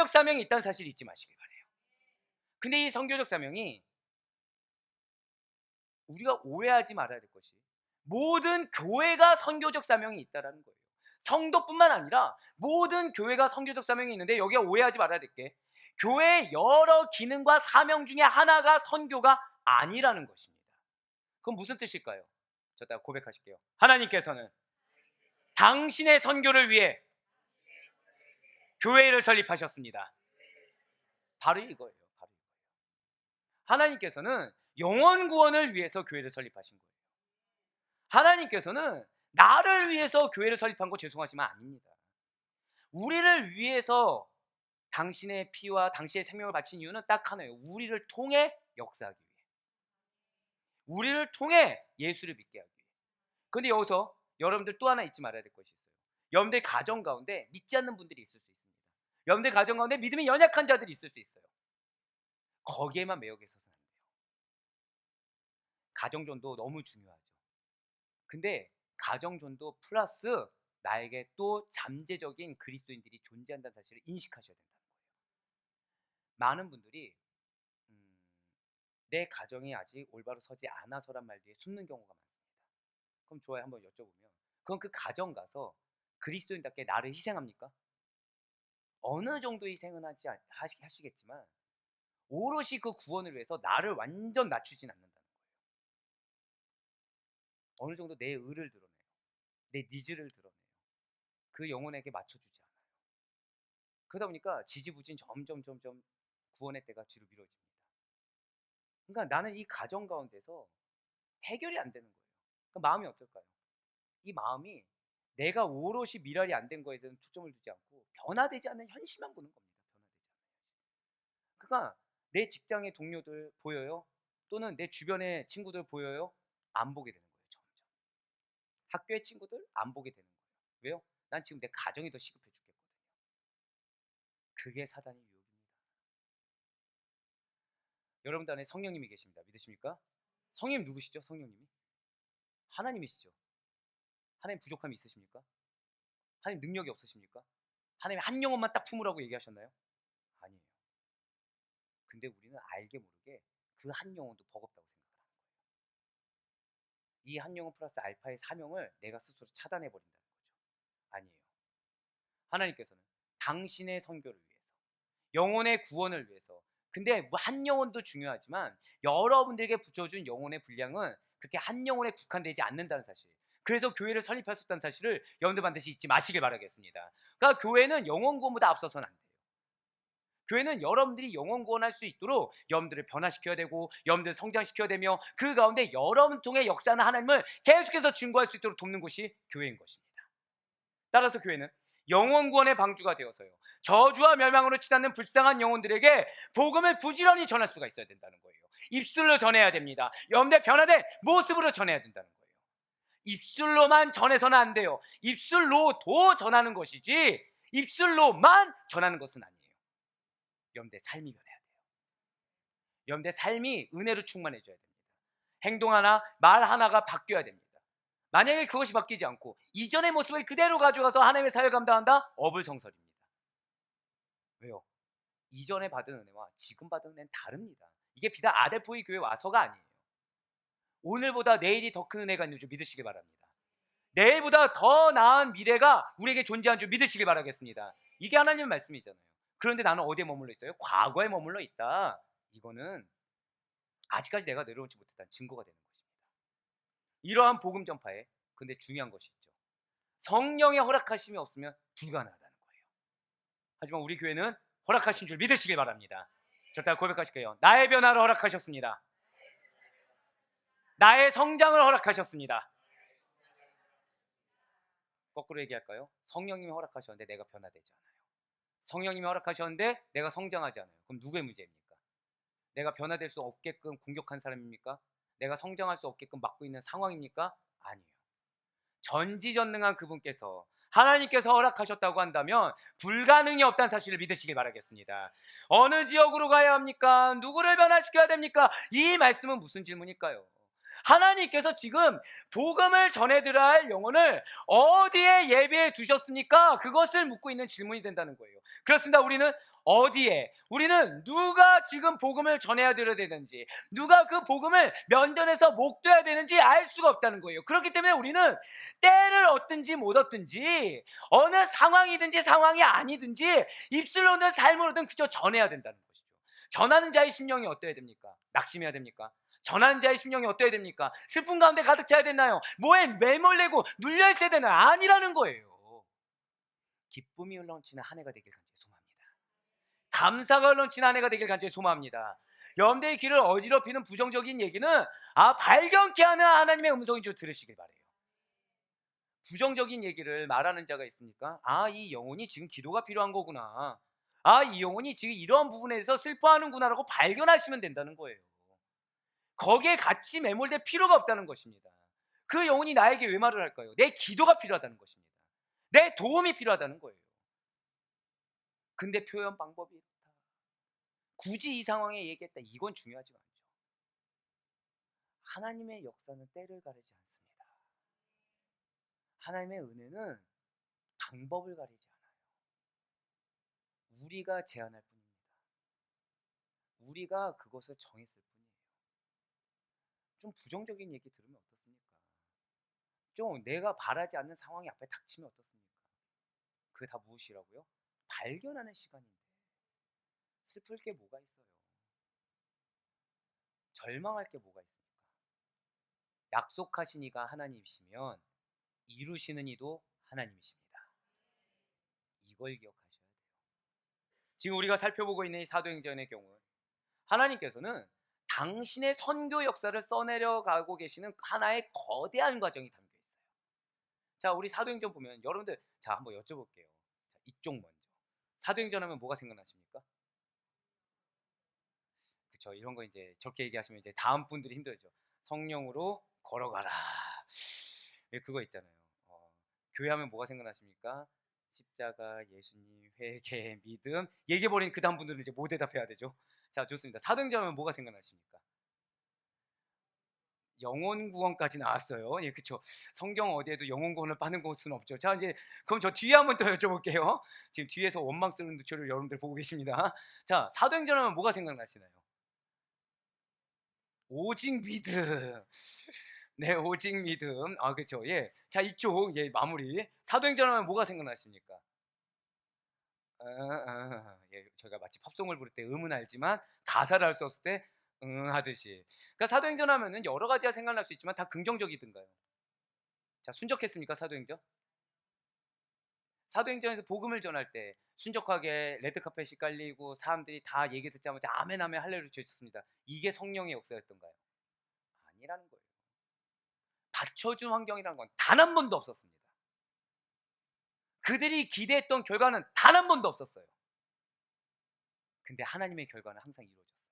사명이 있다는 사실을 잊지 마시길 바래요. 근데 이 선교적 사명이 우리가 오해하지 말아야 될 것이 모든 교회가 선교적 사명이 있다는 거예요. 성도뿐만 아니라 모든 교회가 선교적 사명이 있는데 여기가 오해하지 말아야 될 게 교회의 여러 기능과 사명 중에 하나가 선교가 아니라는 것입니다. 그건 무슨 뜻일까요? 저 다 고백하실게요. 하나님께서는 당신의 선교를 위해 교회를 설립하셨습니다. 바로 이거예요. 바로 이거예요. 하나님께서는 영혼 구원을 위해서 교회를 설립하신 거예요. 하나님께서는 나를 위해서 교회를 설립한 거 죄송하지만 아닙니다. 우리를 위해서 당신의 피와 당신의 생명을 바친 이유는 딱 하나예요. 우리를 통해 역사하기 위해, 우리를 통해 예수를 믿게 하기 위해. 그런데 여기서 여러분들 또 하나 잊지 말아야 될 것이 있어요. 여러분들 가정 가운데 믿지 않는 분들이 있을 수 있습니다. 여러분들 가정 가운데 믿음이 연약한 자들이 있을 수 있어요. 거기에만 매여 계셔서는 안 돼요. 가정전도 너무 중요하죠. 근데 가정전도 플러스 나에게 또 잠재적인 그리스도인들이 존재한다는 사실을 인식하셔야 된다는 거예요. 많은 분들이 내 가정이 아직 올바로 서지 않아서란 말 뒤에 숨는 경우가 많습니다. 그럼 좋아요. 한번 여쭤보면 그럼 그 가정 가서 그리스도인답게 나를 희생합니까? 어느 정도 희생은 하시겠지만 오롯이 그 구원을 위해서 나를 완전 낮추진 않는다는 거예요. 어느 정도 내 의를 드러내요. 내 니즈를 드러내요. 그 영혼에게 맞춰주지 않아요. 그러다 보니까 지지부진 점점 구원의 때가 뒤로 미뤄집니다. 그러니까 나는 이 가정 가운데서 해결이 안 되는 거예요. 그 마음이 어떨까요? 이 마음이 내가 오롯이 미랄이 안 된 거에 대해서 초점을 두지 않고 변화되지 않는 현실만 보는 겁니다. 그러니까 내 직장의 동료들 보여요? 또는 내 주변의 친구들 보여요? 안 보게 되는 거예요. 점점. 학교의 친구들 안 보게 되는 거예요. 왜요? 난 지금 내 가정이 더 시급해 죽겠거든요. 그게 사단의 유혹입니다. 여러분들 안에 성령님이 계십니다. 믿으십니까? 성령님 누구시죠? 성령님이? 하나님이시죠. 하나님 부족함이 있으십니까? 하나님 능력이 없으십니까? 하나님 한 영혼만 딱 품으라고 얘기하셨나요? 아니에요. 근데 우리는 알게 모르게 그 한 영혼도 버겁다고 생각을 하는 거예요. 이 한 영혼 플러스 알파의 사명을 내가 스스로 차단해 버린다는 거죠. 아니에요. 하나님께서는 당신의 선교를 위해서, 영혼의 구원을 위해서. 근데 한 영혼도 중요하지만 여러분들에게 붙여준 영혼의 분량은 그렇게 한 영혼에 국한되지 않는다는 사실. 그래서 교회를 설립하셨다는 사실을 여러분들 반드시 잊지 마시길 바라겠습니다. 그러니까 교회는 영혼 구원보다 앞서서는 안 돼요. 교회는 여러분들이 영혼 구원할 수 있도록 여러분들을 변화시켜야 되고 여러분들을 성장시켜야 되며 그 가운데 여러분 통해 역사하는 하나님을 계속해서 증거할 수 있도록 돕는 곳이 교회인 것입니다. 따라서 교회는 영혼 구원의 방주가 되어서요, 저주와 멸망으로 치닫는 불쌍한 영혼들에게 복음을 부지런히 전할 수가 있어야 된다는 거예요. 입술로 전해야 됩니다. 여러분들 변화된 모습으로 전해야 된다는 거예요. 입술로만 전해서는 안 돼요. 입술로도 전하는 것이지 입술로만 전하는 것은 아니에요. 여러분들 삶이 변해야 돼요. 여러분들 삶이 은혜로 충만해져야 됩니다. 행동 하나, 말 하나가 바뀌어야 됩니다. 만약에 그것이 바뀌지 않고 이전의 모습을 그대로 가져가서 하나님의 사역을 감당한다? 어불성설입니다. 왜요? 이전에 받은 은혜와 지금 받은 은혜는 다릅니다. 이게 비단 아델포이 교회 와서가 아니에요. 오늘보다 내일이 더 큰 은혜가 있는 줄 믿으시기 바랍니다. 내일보다 더 나은 미래가 우리에게 존재하는 줄 믿으시기 바라겠습니다. 이게 하나님의 말씀이잖아요. 그런데 나는 어디에 머물러 있어요? 과거에 머물러 있다. 이거는 아직까지 내가 내려오지 못했다는 증거가 되는 것입니다. 이러한 복음 전파에 근데 중요한 것이 있죠. 성령의 허락하심이 없으면 불가능하다는 거예요. 하지만 우리 교회는 허락하신 줄 믿으시길 바랍니다. 저따라 고백하실게요. 나의 변화를 허락하셨습니다. 나의 성장을 허락하셨습니다. 거꾸로 얘기할까요? 성령님이 허락하셨는데 내가 변화되지 않아요. 성령님이 허락하셨는데 내가 성장하지 않아요. 그럼 누구의 문제입니까? 내가 변화될 수 없게끔 공격한 사람입니까? 내가 성장할 수 없게끔 막고 있는 상황입니까? 아니에요. 전지전능한 그분께서 하나님께서 허락하셨다고 한다면 불가능이 없다는 사실을 믿으시길 바라겠습니다. 어느 지역으로 가야 합니까? 누구를 변화시켜야 됩니까? 이 말씀은 무슨 질문일까요? 하나님께서 지금 복음을 전해드려야 할 영혼을 어디에 예비해 두셨습니까? 그것을 묻고 있는 질문이 된다는 거예요. 그렇습니다. 우리는 어디에, 우리는 누가 지금 복음을 전해야 되는지, 누가 그 복음을 면전에서 목도해야 되는지 알 수가 없다는 거예요. 그렇기 때문에 우리는 때를 얻든지 못 얻든지, 어느 상황이든지 상황이 아니든지 입술로든 삶으로든 그저 전해야 된다는 것이죠. 전하는 자의 심령이 어떠해야 됩니까? 낙심해야 됩니까? 전하는 자의 심령이 어떠해야 됩니까? 슬픔 가운데 가득 차야 되나요? 뭐에 매몰되고 눌려 있어야 되나요? 아니라는 거예요. 기쁨이 흘러넘치는 한 해가 되길 간절히 소망합니다. 감사가 흘러넘치는 한 해가 되길 간절히 소망합니다. 여러분들의 귀를 어지럽히는 부정적인 얘기는 발견케 하는 하나님의 음성인 줄 들으시길 바래요. 부정적인 얘기를 말하는 자가 있습니까? 이 영혼이 지금 기도가 필요한 거구나. 이 영혼이 지금 이런 부분에서 슬퍼하는구나라고 발견하시면 된다는 거예요. 거기에 같이 매몰될 필요가 없다는 것입니다. 그 영혼이 나에게 왜 말을 할까요? 내 기도가 필요하다는 것입니다. 내 도움이 필요하다는 거예요. 근데 표현 방법이 있다. 굳이 이 상황에 얘기했다. 이건 중요하지 않죠. 하나님의 역사는 때를 가리지 않습니다. 하나님의 은혜는 방법을 가리지 않아요. 우리가 제안할 뿐입니다. 우리가 그것을 정했을 뿐이에요. 좀 부정적인 얘기 들으면 어떻습니까? 좀 내가 바라지 않는 상황이 앞에 닥치면 어떻습니까? 그게 다 무엇이라고요? 발견하는 시간인데 슬플 게 뭐가 있어요? 절망할 게 뭐가 있습니까? 약속하신 이가 하나님이시면 이루시는 이도 하나님이십니다. 이걸 기억하셔야 돼요. 지금 우리가 살펴보고 있는 이 사도행전의 경우 하나님께서는 당신의 선교 역사를 써내려가고 계시는 하나의 거대한 과정이 담겨 있어요. 자, 우리 사도행전 보면 여러분들 한번 여쭤볼게요. 이쪽 먼저. 사도행전 하면 뭐가 생각나십니까? 그렇죠. 이런 거 이제 저렇게 얘기하시면 이제 다음 분들이 힘들죠. 성령으로 걸어가라. 그거 있잖아요. 교회 하면 뭐가 생각나십니까? 십자가, 예수님, 회개, 믿음. 얘기해버린 그 다음 분들은 이제 뭐 대답해야 되죠? 자, 좋습니다. 사도행전 하면 뭐가 생각나십니까? 영혼 구원까지 나왔어요. 예, 그렇죠. 성경 어디에도 영혼 구원을 빠는 곳은 없죠. 자, 이제 그럼 저 뒤에 한번 더 여쭤볼게요. 지금 뒤에서 원망스러운 눈초리를 여러분들 보고 계십니다. 자, 사도행전 하면 뭐가 생각나시나요? 오직 믿음. 네, 오직 믿음. 그렇죠. 예. 자, 이쪽 마무리. 사도행전 하면 뭐가 생각나십니까? 예, 저희가 마치 팝송을 부를 때 음은 알지만 가사를 알 수 없을 때 하듯이. 그러니까 사도행전 하면은 여러 가지가 생각날 수 있지만 다 긍정적이든가요. 자, 순적했습니까, 사도행전? 사도행전에서 복음을 전할 때 순적하게 레드카펫이 깔리고 사람들이 다 얘기 듣자마자 아멘 아멘 할렐루야 외쳤습니다. 이게 성령의 역사였던가요? 아니라는 거예요. 받쳐준 환경이라는 건 단 한 번도 없었습니다. 그들이 기대했던 결과는 단 한 번도 없었어요. 근데 하나님의 결과는 항상 이루어졌습니다.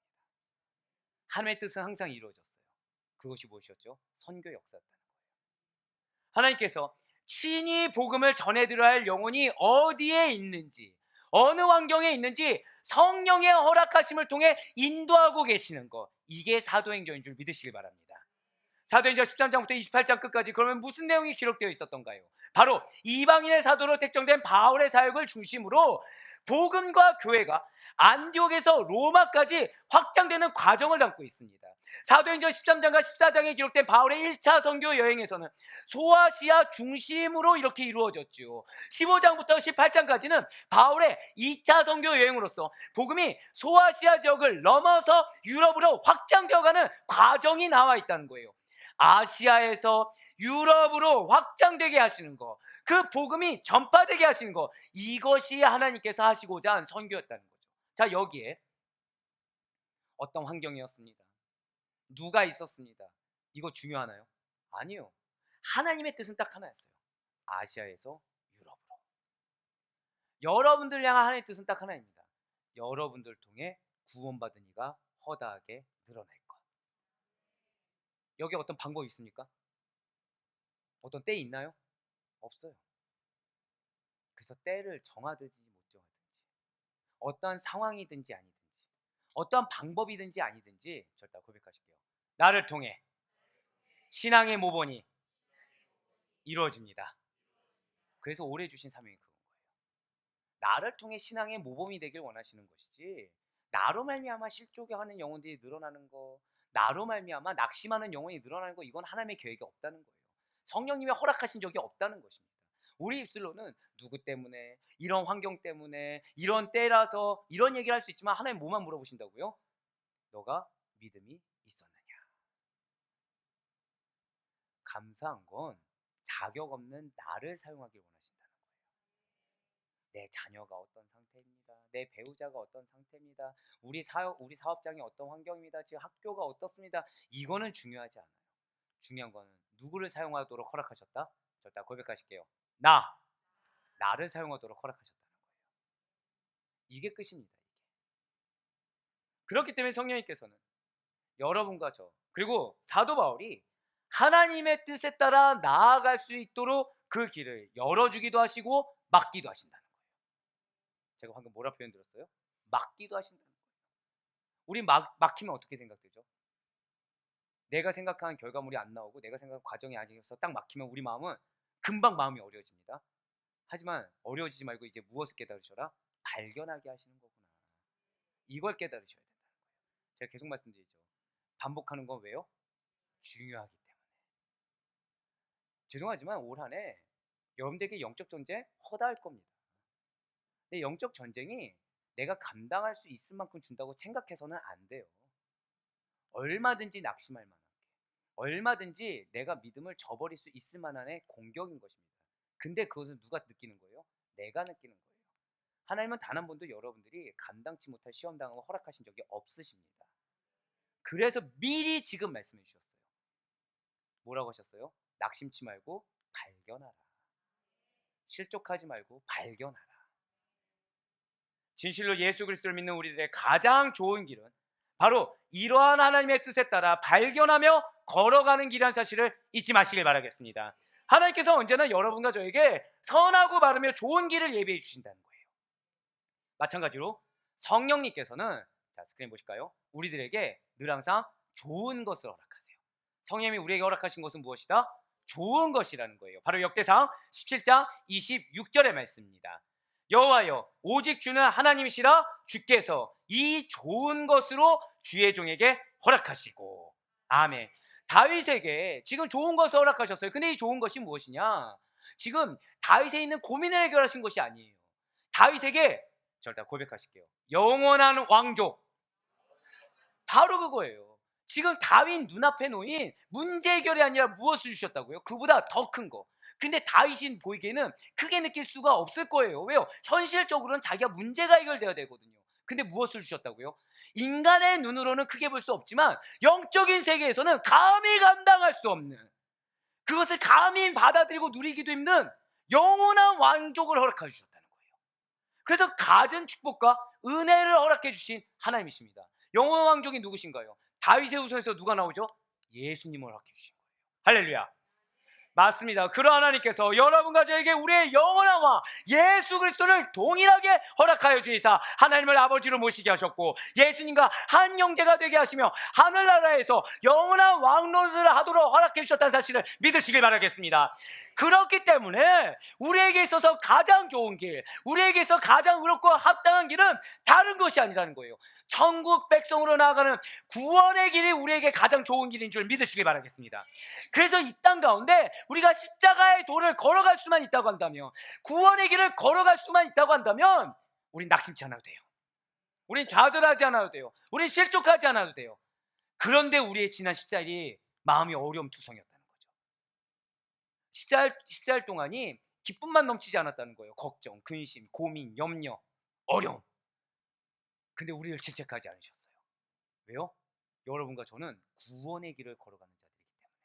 하나님의 뜻은 항상 이루어졌어요. 그것이 무엇이었죠? 선교 역사였다는 거예요. 하나님께서 친히 복음을 전해드려야 할 영혼이 어디에 있는지, 어느 환경에 있는지 성령의 허락하심을 통해 인도하고 계시는 것, 이게 사도행전인 줄 믿으시길 바랍니다. 사도행전 13장부터 28장 끝까지 그러면 무슨 내용이 기록되어 있었던가요? 바로 이방인의 사도로 택정된 바울의 사역을 중심으로 복음과 교회가 안디옥에서 로마까지 확장되는 과정을 담고 있습니다. 사도행전 13장과 14장에 기록된 바울의 1차 선교 여행에서는 소아시아 중심으로 이렇게 이루어졌죠. 15장부터 18장까지는 바울의 2차 선교 여행으로서 복음이 소아시아 지역을 넘어서 유럽으로 확장되어가는 과정이 나와 있다는 거예요. 아시아에서 유럽으로 확장되게 하시는 거, 그 복음이 전파되게 하시는 거, 이것이 하나님께서 하시고자 한 선교였다는 거죠. 자, 여기에 어떤 환경이었습니다. 누가 있었습니다. 이거 중요하나요? 아니요. 하나님의 뜻은 딱 하나였어요. 아시아에서 유럽으로. 여러분들 향한 하나님의 뜻은 딱 하나입니다. 여러분들 통해 구원받은 이가 허다하게 늘어날 것. 여기 어떤 방법이 있습니까? 어떤 때 있나요? 없어요. 그래서 때를 정하든지 못 정하든지, 어떠한 상황이든지 아니든지, 어떠한 방법이든지 아니든지 절대 고백하실게요. 나를 통해 신앙의 모범이 이루어집니다. 그래서 오래 주신 사명이 그건 거예요. 나를 통해 신앙의 모범이 되길 원하시는 것이지, 나로 말미암아 실족하는 영혼들이 늘어나는 거, 나로 말미암아 낙심하는 영혼이 늘어나는 거, 이건 하나님의 계획이 없다는 거예요. 성령님이 허락하신 적이 없다는 것입니다. 우리 입술로는 누구 때문에, 이런 환경 때문에, 이런 때라서 이런 얘기를 할 수 있지만 하나님 뭐만 물어보신다고요? 너가 믿음이 있었느냐. 감사한 건 자격 없는 나를 사용하길 원하신다는 거예요. 내 자녀가 어떤 상태입니다. 내 배우자가 어떤 상태입니다. 우리 사업장이 어떤 환경입니다. 지금 학교가 어떻습니다. 이거는 중요하지 않아요. 중요한 거는 누구를 사용하도록 허락하셨다? 절대 고백하실게요. 나를 사용하도록 허락하셨다는 거예요. 이게 끝입니다. 이게. 그렇기 때문에 성령님께서는 여러분과 저, 그리고 사도 바울이 하나님의 뜻에 따라 나아갈 수 있도록 그 길을 열어주기도 하시고 막기도 하신다는 거예요. 제가 방금 뭐라 표현 들었어요? 막기도 하신다는 거예요. 우리 막히면 어떻게 생각되죠? 내가 생각한 결과물이 안 나오고 내가 생각한 과정이 아니어서 딱 막히면 우리 마음은 금방 마음이 어려워집니다. 하지만 어려워지지 말고 이제 무엇을 깨달으셔라? 발견하게 하시는 거구나. 이걸 깨달으셔야 된다는 거예요. 제가 계속 말씀드리죠. 반복하는 건 왜요? 중요하기 때문에. 죄송하지만 올 한 해 여러분들에게 영적 전쟁 허다할 겁니다. 근데 영적 전쟁이 내가 감당할 수 있을 만큼 준다고 생각해서는 안 돼요. 얼마든지 낙심할 만한 게, 얼마든지 내가 믿음을 저버릴 수 있을 만한의 공격인 것입니다. 근데 그것은 누가 느끼는 거예요? 내가 느끼는 거예요. 하나님은 단 한 번도 여러분들이 감당치 못할 시험당하고 허락하신 적이 없으십니다. 그래서 미리 지금 말씀해 주셨어요. 뭐라고 하셨어요? 낙심치 말고 발견하라. 실족하지 말고 발견하라. 진실로 예수 그리스도를 믿는 우리들의 가장 좋은 길은 바로 이러한 하나님의 뜻에 따라 발견하며 걸어가는 길이라는 사실을 잊지 마시길 바라겠습니다. 하나님께서 언제나 여러분과 저에게 선하고 바르며 좋은 길을 예비해 주신다는 거예요. 마찬가지로 성령님께서는, 자 스크린 보실까요? 우리들에게 늘 항상 좋은 것을 허락하세요. 성령님이 우리에게 허락하신 것은 무엇이다? 좋은 것이라는 거예요. 바로 역대상 17장 26절의 말씀입니다. 여호와여 오직 주는 하나님이시라. 주께서 이 좋은 것으로 주의 종에게 허락하시고. 아멘. 다윗에게 지금 좋은 것을 허락하셨어요. 근데 이 좋은 것이 무엇이냐? 지금 다윗에 있는 고민을 해결하신 것이 아니에요. 다윗에게 절대 고백하실게요. 영원한 왕족. 바로 그거예요. 지금 다윗 눈앞에 놓인 문제 해결이 아니라 무엇을 주셨다고요? 그보다 더 큰 거. 근데 다윗이 보이기에는 크게 느낄 수가 없을 거예요. 왜요? 현실적으로는 자기가 문제가 해결돼야 되거든요. 근데 무엇을 주셨다고요? 인간의 눈으로는 크게 볼 수 없지만 영적인 세계에서는 감히 감당할 수 없는, 그것을 감히 받아들이고 누리기도 힘든 영원한 왕족을 허락해 주셨다는 거예요. 그래서 갖은 축복과 은혜를 허락해 주신 하나님이십니다. 영원한 왕족이 누구신가요? 다윗의 후손에서 누가 나오죠? 예수님을 허락해 주신 거예요. 할렐루야. 맞습니다. 그러 하나님께서 여러분과 저에게 우리의 영원한 왕 예수 그리스도를 동일하게 허락하여 주시사 하나님을 아버지로 모시게 하셨고 예수님과 한 형제가 되게 하시며 하늘나라에서 영원한 왕노릇을 하도록 허락해 주셨다는 사실을 믿으시길 바라겠습니다. 그렇기 때문에 우리에게 있어서 가장 좋은 길, 우리에게 있어 가장 의롭고 합당한 길은 다른 것이 아니라는 거예요. 천국 백성으로 나아가는 구원의 길이 우리에게 가장 좋은 길인 줄 믿으시길 바라겠습니다. 그래서 이 땅 가운데 우리가 십자가의 도를 걸어갈 수만 있다고 한다면, 구원의 길을 걸어갈 수만 있다고 한다면 우린 낙심치 않아도 돼요. 우린 좌절하지 않아도 돼요. 우린 실족하지 않아도 돼요. 그런데 우리의 지난 십자일이 마음이 어려움투성이었다는 거죠. 십자일 동안이 기쁨만 넘치지 않았다는 거예요. 걱정, 근심, 고민, 염려, 어려움. 근데 우리를 질책하지 않으셨어요. 왜요? 여러분과 저는 구원의 길을 걸어가는 자들이기 때문에.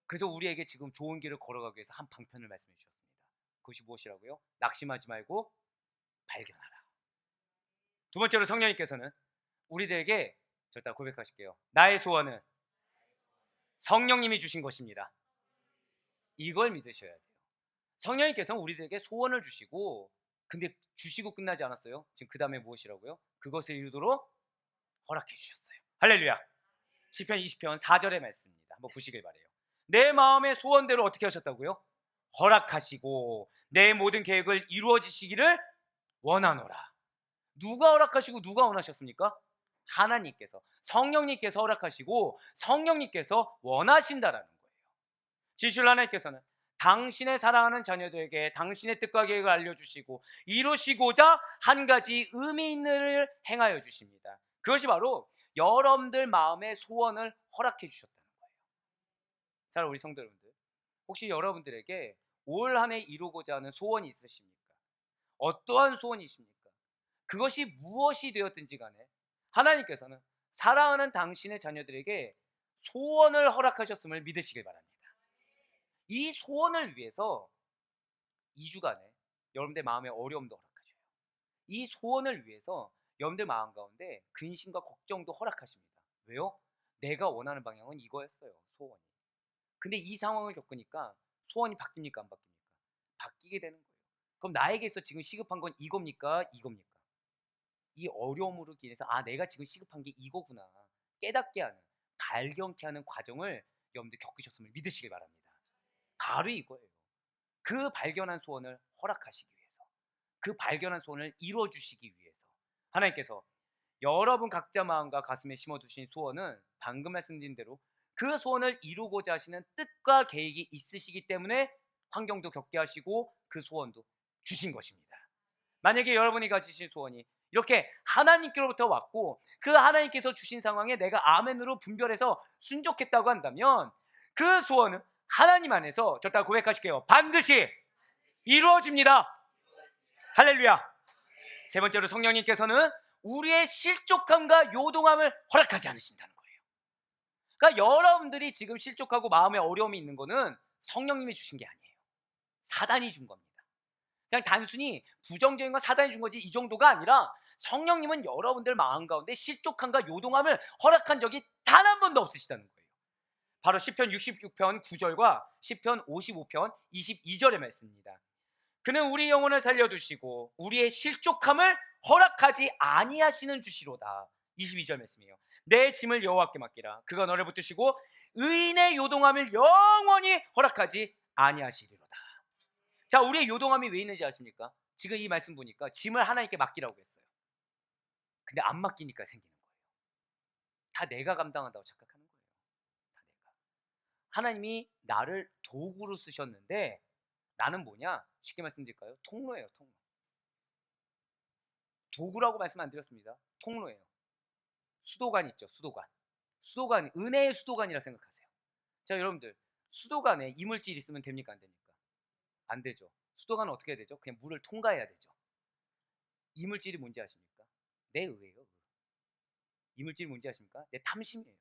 그래서 우리에게 지금 좋은 길을 걸어가기 위해서 한 방편을 말씀해 주셨습니다. 그것이 무엇이라고요? 낙심하지 말고 발견하라. 두 번째로 성령님께서는 우리들에게 절대 고백하실게요. 나의 소원은 성령님이 주신 것입니다. 이걸 믿으셔야 돼요. 성령님께서는 우리들에게 소원을 주시고, 근데 주시고 끝나지 않았어요. 지금 그 다음에 무엇이라고요? 그것을 이루도록 허락해 주셨어요. 할렐루야. 시편 20편 4절의 말씀입니다. 한번 보시길 바래요. 내 마음의 소원대로 어떻게 하셨다고요? 허락하시고 내 모든 계획을 이루어지시기를 원하노라. 누가 허락하시고 누가 원하셨습니까? 하나님께서, 성령님께서 허락하시고 성령님께서 원하신다라는 거예요. 지실 하나님께서는 당신의 사랑하는 자녀들에게 당신의 뜻과 계획을 알려주시고 이루시고자 한 가지 의미 있는 일을 행하여 주십니다. 그것이 바로 여러분들 마음의 소원을 허락해 주셨다는 거예요. 사랑하는 우리 성도 여러분들, 혹시 여러분들에게 올 한 해 이루고자 하는 소원이 있으십니까? 어떠한 소원이십니까? 그것이 무엇이 되었든지 간에 하나님께서는 사랑하는 당신의 자녀들에게 소원을 허락하셨음을 믿으시길 바랍니다. 이 소원을 위해서 2주간에 여러분들 마음의 어려움도 허락하셔요. 이 소원을 위해서 여러분들 마음 가운데 근심과 걱정도 허락하십니다. 왜요? 내가 원하는 방향은 이거였어요. 소원이. 근데 이 상황을 겪으니까 소원이 바뀝니까 안 바뀝니까? 바뀌게 되는 거예요. 그럼 나에게서 지금 시급한 건 이겁니까? 이겁니까? 이 어려움으로 인해서 내가 지금 시급한 게 이거구나 깨닫게 하는, 발견케 하는 과정을 여러분들 겪으셨음을 믿으시길 바랍니다. 바로 이거예요. 그 발견한 소원을 허락하시기 위해서, 그 발견한 소원을 이루어주시기 위해서 하나님께서 여러분 각자 마음과 가슴에 심어두신 소원은 방금 말씀드린 대로 그 소원을 이루고자 하시는 뜻과 계획이 있으시기 때문에 환경도 겪게 하시고 그 소원도 주신 것입니다. 만약에 여러분이 가지신 소원이 이렇게 하나님께로부터 왔고 그 하나님께서 주신 상황에 내가 아멘으로 분별해서 순종했다고 한다면 그 소원은 하나님 안에서 절대 고백하실게요. 반드시 이루어집니다. 할렐루야. 세 번째로 성령님께서는 우리의 실족함과 요동함을 허락하지 않으신다는 거예요. 그러니까 여러분들이 지금 실족하고 마음에 어려움이 있는 거는 성령님이 주신 게 아니에요. 사단이 준 겁니다. 그냥 단순히 부정적인 건 사단이 준 거지 이 정도가 아니라 성령님은 여러분들 마음 가운데 실족함과 요동함을 허락한 적이 단 한 번도 없으시다는 거예요. 바로 시편 66편 9절과 시편 55편 22절의 말씀입니다. 그는 우리 영혼을 살려두시고 우리의 실족함을 허락하지 아니하시는 주시로다. 22절 말씀이에요. 내 짐을 여호와께 맡기라. 그가 너를 붙드시고 의인의 요동함을 영원히 허락하지 아니하시리로다. 자, 우리의 요동함이 왜 있는지 아십니까? 지금 이 말씀 보니까 짐을 하나님께 맡기라고 했어요. 근데 안 맡기니까 생기는 거예요. 다 내가 감당한다고 착각하는 거예요. 다 내가. 하나님이 나를 도구로 쓰셨는데 나는 뭐냐? 쉽게 말씀드릴까요? 통로예요. 통로. 도구라고 말씀 안 드렸습니다. 통로예요. 수도관 있죠. 수도관. 수도관, 은혜의 수도관이라 생각하세요. 자, 여러분들 수도관에 이물질 있으면 됩니까 안 됩니까? 안 되죠. 수도관은 어떻게 해야 되죠? 그냥 물을 통과해야 되죠. 이물질이 뭔지 아십니까? 내 의예요. 이물질이 뭔지 아십니까? 내 탐심이에요.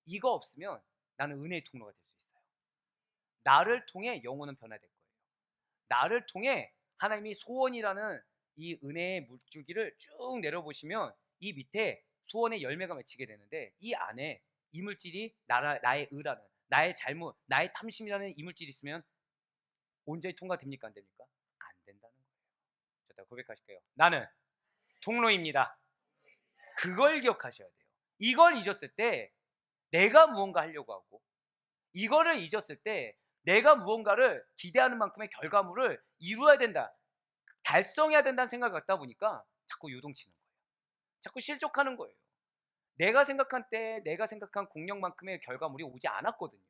이거 없으면 나는 은혜의 통로가 될 수 있어요. 나를 통해 영혼은 변화될 거예요. 나를 통해 하나님이 소원이라는 이 은혜의 물줄기를 쭉 내려보시면 이 밑에 소원의 열매가 맺히게 되는데 이 안에 이물질이 나의 의라는 나의 잘못, 나의 탐심이라는 이물질이 있으면 온전히 통과됩니까? 안 됩니까? 안 된다는 거예요. 자, 고백하실게요. 나는 통로입니다. 그걸 기억하셔야 돼요. 이걸 잊었을 때 내가 무언가 하려고 하고, 이거를 잊었을 때 내가 무언가를 기대하는 만큼의 결과물을 이루어야 된다, 달성해야 된다는 생각을 갖다 보니까 자꾸 요동치는 거예요. 자꾸 실족하는 거예요. 내가 생각한 때 내가 생각한 공력만큼의 결과물이 오지 않았거든요.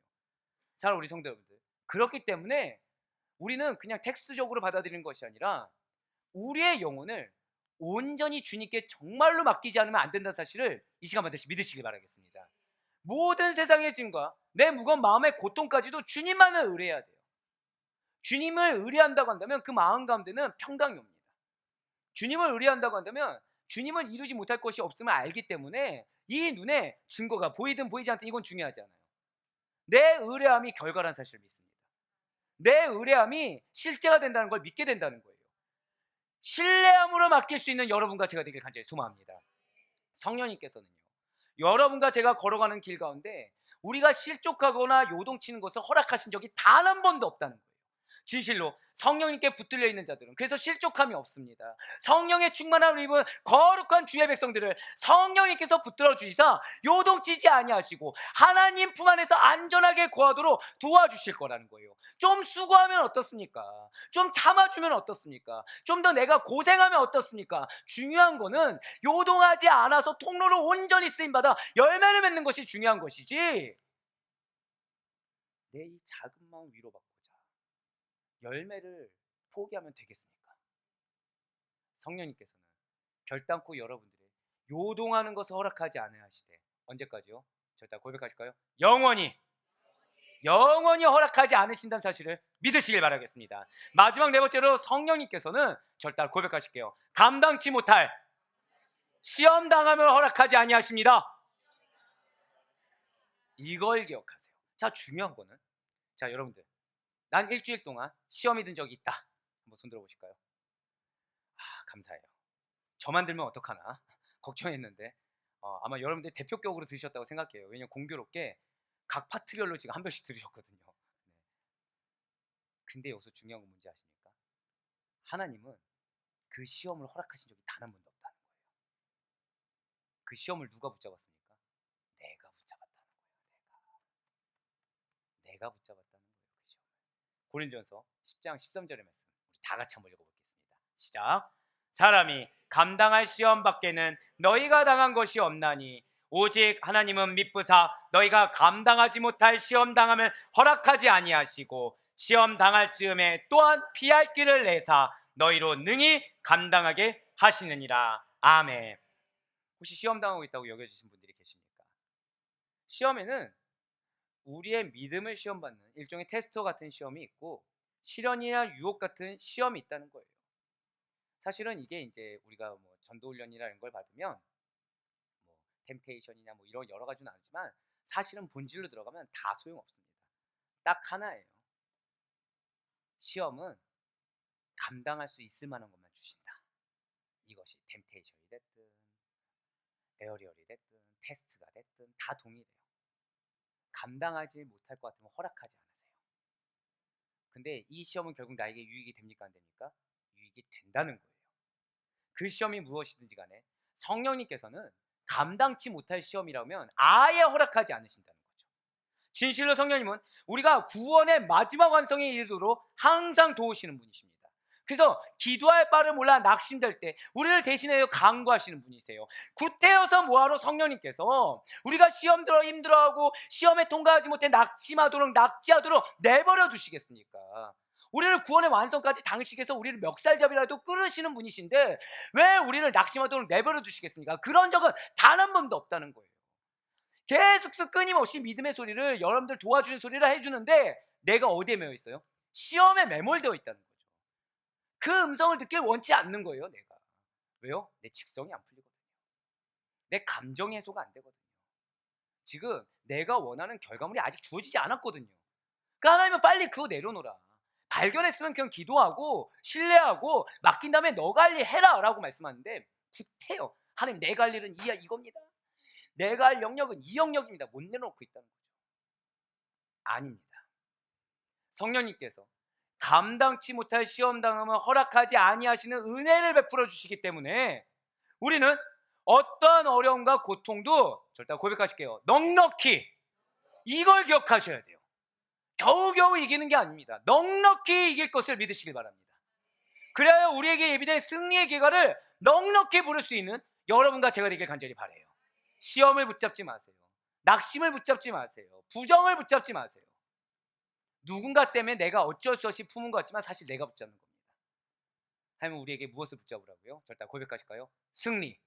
사랑 우리 성도 여러분들, 그렇기 때문에 우리는 그냥 텍스적으로 받아들이는 것이 아니라 우리의 영혼을 온전히 주님께 정말로 맡기지 않으면 안 된다는 사실을 이 시간 반드시 믿으시길 바라겠습니다. 모든 세상의 짐과 내 무거운 마음의 고통까지도 주님만을 의뢰해야 돼요. 주님을 의뢰한다고 한다면 그 마음 가운데는 평강이 옵니다. 주님을 의뢰한다고 한다면 주님을 이루지 못할 것이 없음을 알기 때문에 이 눈에 증거가 보이든 보이지 않든 이건 중요하지 않아요. 내 의뢰함이 결과라는 사실을 믿습니다. 내 의뢰함이 실제가 된다는 걸 믿게 된다는 거예요. 신뢰함으로 맡길 수 있는 여러분과 제가 되길 간절히 소망합니다. 성령님께서는요, 여러분과 제가 걸어가는 길 가운데 우리가 실족하거나 요동치는 것을 허락하신 적이 단 한 번도 없다는 거예요. 진실로 성령님께 붙들려 있는 자들은 그래서 실족함이 없습니다. 성령의 충만함을 입은 거룩한 주의 백성들을 성령님께서 붙들어 주시사 요동치지 아니하시고 하나님 품 안에서 안전하게 거하도록 도와주실 거라는 거예요. 좀 수고하면 어떻습니까? 좀 참아주면 어떻습니까? 좀 더 내가 고생하면 어떻습니까? 중요한 거는 요동하지 않아서 통로로 온전히 쓰임받아 열매를 맺는 것이 중요한 것이지, 내 이 작은 마음 위로받고자 열매를 포기하면 되겠습니까? 성령님께서는 결단코 여러분들의 요동하는 것을 허락하지 않으시되 언제까지요? 절대 고백하실까요? 영원히 허락하지 않으신다는 사실을 믿으시길 바라겠습니다. 마지막 네 번째로 성령님께서는 절대 고백하실게요. 감당치 못할 시험 당함을 허락하지 아니하십니다. 이걸 기억하세요. 자, 중요한 거는, 자, 여러분들, 난 일주일 동안 시험이 든 적이 있다. 한번 손 들어보실까요? 감사해요. 저만 들면 어떡하나 걱정했는데 아마 여러분들이 대표격으로 들으셨다고 생각해요. 왜냐면 공교롭게 각 파트별로 지금 한 번씩 들으셨거든요. 네. 근데 여기서 중요한 건 뭔지 아십니까? 하나님은 그 시험을 허락하신 적이 단 한 번도 없다는 거예요. 그 시험을 누가 붙잡았습니까? 내가 붙잡았다는 거예요. 내가 붙잡았다는 거예요. 그 시험을. 고린도전서 10장 13절의 말씀 우리 다 같이 한번 읽어보겠습니다. 시작. 사람이 감당할 시험 밖에는 너희가 당한 것이 없나니 오직 하나님은 미쁘사 너희가 감당하지 못할 시험 당함을 허락하지 아니하시고 시험 당할 즈음에 또한 피할 길을 내사 너희로 능히 감당하게 하시느니라. 아멘. 혹시 시험 당하고 있다고 여겨지신 분들이 계십니까? 시험에는 우리의 믿음을 시험받는 일종의 테스터 같은 시험이 있고 시련이나 유혹 같은 시험이 있다는 거예요. 사실은 이게 이제 우리가 뭐 전도훈련이라는 걸 받으면 뭐 템테이션이냐 뭐 이런 여러 가지는 아니지만 사실은 본질로 들어가면 다 소용없습니다. 딱 하나예요. 시험은 감당할 수 있을 만한 것만 주신다. 이것이 템테이션이 됐든 에어리얼이 됐든 테스트가 됐든 다 동일해요. 감당하지 못할 것 같으면 허락하지 않으세요. 근데 이 시험은 결국 나에게 유익이 됩니까 안 됩니까? 유익이 된다는 거예요. 그 시험이 무엇이든지 간에 성령님께서는 감당치 못할 시험이라면 아예 허락하지 않으신다는 거죠. 진실로 성령님은 우리가 구원의 마지막 완성에 이르도록 항상 도우시는 분이십니다. 그래서 기도할 바를 몰라 낙심될 때 우리를 대신해서 간구하시는 분이세요. 구태여서 뭐하러 성령님께서 우리가 시험 들어 힘들어하고 시험에 통과하지 못해 낙심하도록 내버려 두시겠습니까? 우리를 구원의 완성까지 당시께서 우리를 멱살잡이라도 끌으시는 분이신데 왜 우리를 낙심하도록 내버려 두시겠습니까? 그런 적은 단 한 번도 없다는 거예요. 계속 끊임없이 믿음의 소리를 여러분들 도와주는 소리를 해주는데 내가 어디에 매여 있어요? 시험에 매몰되어 있다는 거죠. 그 음성을 듣길 원치 않는 거예요. 내가 왜요? 내 직성이 안 풀리거든요. 내 감정 해소가 안 되거든요. 지금 내가 원하는 결과물이 아직 주어지지 않았거든요. 그러니까 하나님은 빨리 그거 내려놓으라. 발견했으면 그냥 기도하고 신뢰하고 맡긴 다음에 너가 할 일 해라 라고 말씀하는데 구태여. 하나님 내가 할 일은 이겁니다. 내가 할 영역은 이 영역입니다. 못 내놓고 있다는 거죠. 아닙니다. 성령님께서 감당치 못할 시험 당함을 허락하지 아니하시는 은혜를 베풀어 주시기 때문에 우리는 어떠한 어려움과 고통도 절대 고백하실게요. 넉넉히 이걸 기억하셔야 돼요. 겨우겨우 이기는 게 아닙니다. 넉넉히 이길 것을 믿으시길 바랍니다. 그래야 우리에게 예비된 승리의 기회를 넉넉히 부를 수 있는 여러분과 제가 되길 간절히 바라요. 시험을 붙잡지 마세요. 낙심을 붙잡지 마세요. 부정을 붙잡지 마세요. 누군가 때문에 내가 어쩔 수 없이 품은 것 같지만 사실 내가 붙잡는 겁니다. 하나님은 우리에게 무엇을 붙잡으라고요? 절대 고백하실까요? 승리를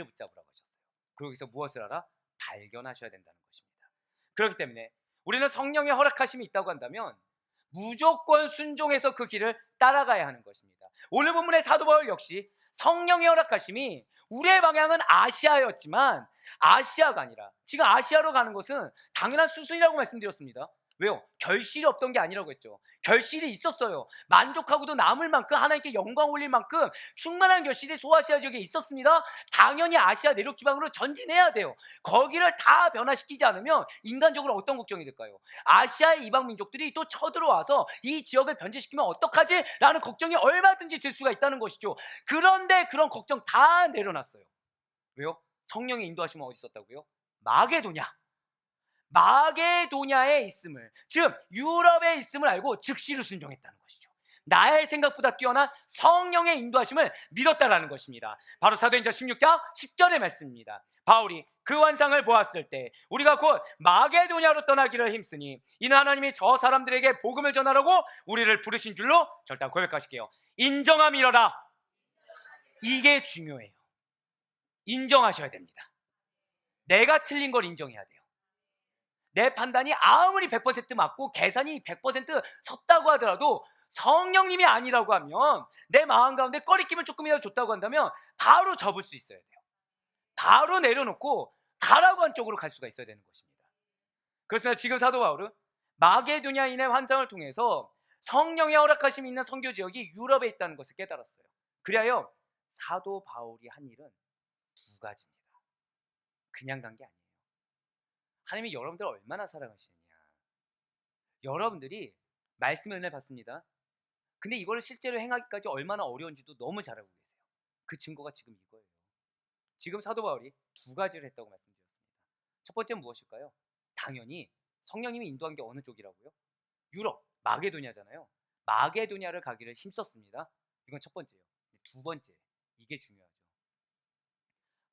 붙잡으라고 하셨어요. 그리고 여기서 무엇을 알아? 발견하셔야 된다는 것입니다. 그렇기 때문에 우리는 성령의 허락하심이 있다고 한다면 무조건 순종해서 그 길을 따라가야 하는 것입니다. 오늘 본문의 사도 바울 역시 성령의 허락하심이 우리의 방향은 아시아였지만 아시아가 아니라 지금 아시아로 가는 것은 당연한 수순이라고 말씀드렸습니다. 왜요? 결실이 없던 게 아니라고 했죠. 결실이 있었어요. 만족하고도 남을 만큼 하나님께 영광 올릴 만큼 충만한 결실이 소아시아 지역에 있었습니다. 당연히 아시아 내륙 지방으로 전진해야 돼요. 거기를 다 변화시키지 않으면 인간적으로 어떤 걱정이 될까요? 아시아의 이방 민족들이 또 쳐들어와서 이 지역을 변제시키면 어떡하지? 라는 걱정이 얼마든지 들 수가 있다는 것이죠. 그런데 그런 걱정 다 내려놨어요. 왜요? 성령의 인도하심은 어디 있었다고요? 마게도냐에 있음을, 즉 유럽에 있음을 알고 즉시로 순종했다는 것이죠. 나의 생각보다 뛰어난 성령의 인도하심을 믿었다라는 것입니다. 바로 사도행전 16장 10절의 말씀입니다. 바울이 그 환상을 보았을 때 우리가 곧 마게도냐로 떠나기를 힘쓰니 이는 하나님이 저 사람들에게 복음을 전하라고 우리를 부르신 줄로 절대 고백하실게요. 인정함이러라. 이게 중요해요. 인정하셔야 됩니다. 내가 틀린 걸 인정해야 돼요. 내 판단이 아무리 100% 맞고 계산이 100% 섰다고 하더라도 성령님이 아니라고 하면 내 마음 가운데 꺼리낌을 조금이라도 줬다고 한다면 바로 접을 수 있어야 돼요. 바로 내려놓고 가라고 한 쪽으로 갈 수가 있어야 되는 것입니다. 그래서 지금 사도 바울은 마게도냐인의 환상을 통해서 성령의 허락하심이 있는 선교 지역이 유럽에 있다는 것을 깨달았어요. 그리하여 사도 바울이 한 일은 두 가지입니다. 그냥 간 게 아니에요. 하나님이 여러분들을 얼마나 사랑하시느냐. 여러분들이 말씀의 은혜를 받습니다. 근데 이거를 실제로 행하기까지 얼마나 어려운지도 너무 잘 알고 계세요. 그 증거가 지금 이거예요. 지금 사도 바울이 두 가지를 했다고 말씀드렸습니다. 첫 번째는 무엇일까요? 당연히 성령님이 인도한 게 어느 쪽이라고요? 유럽, 마게도냐잖아요. 마게도냐를 가기를 힘썼습니다. 이건 첫 번째예요. 두 번째, 이게 중요하죠.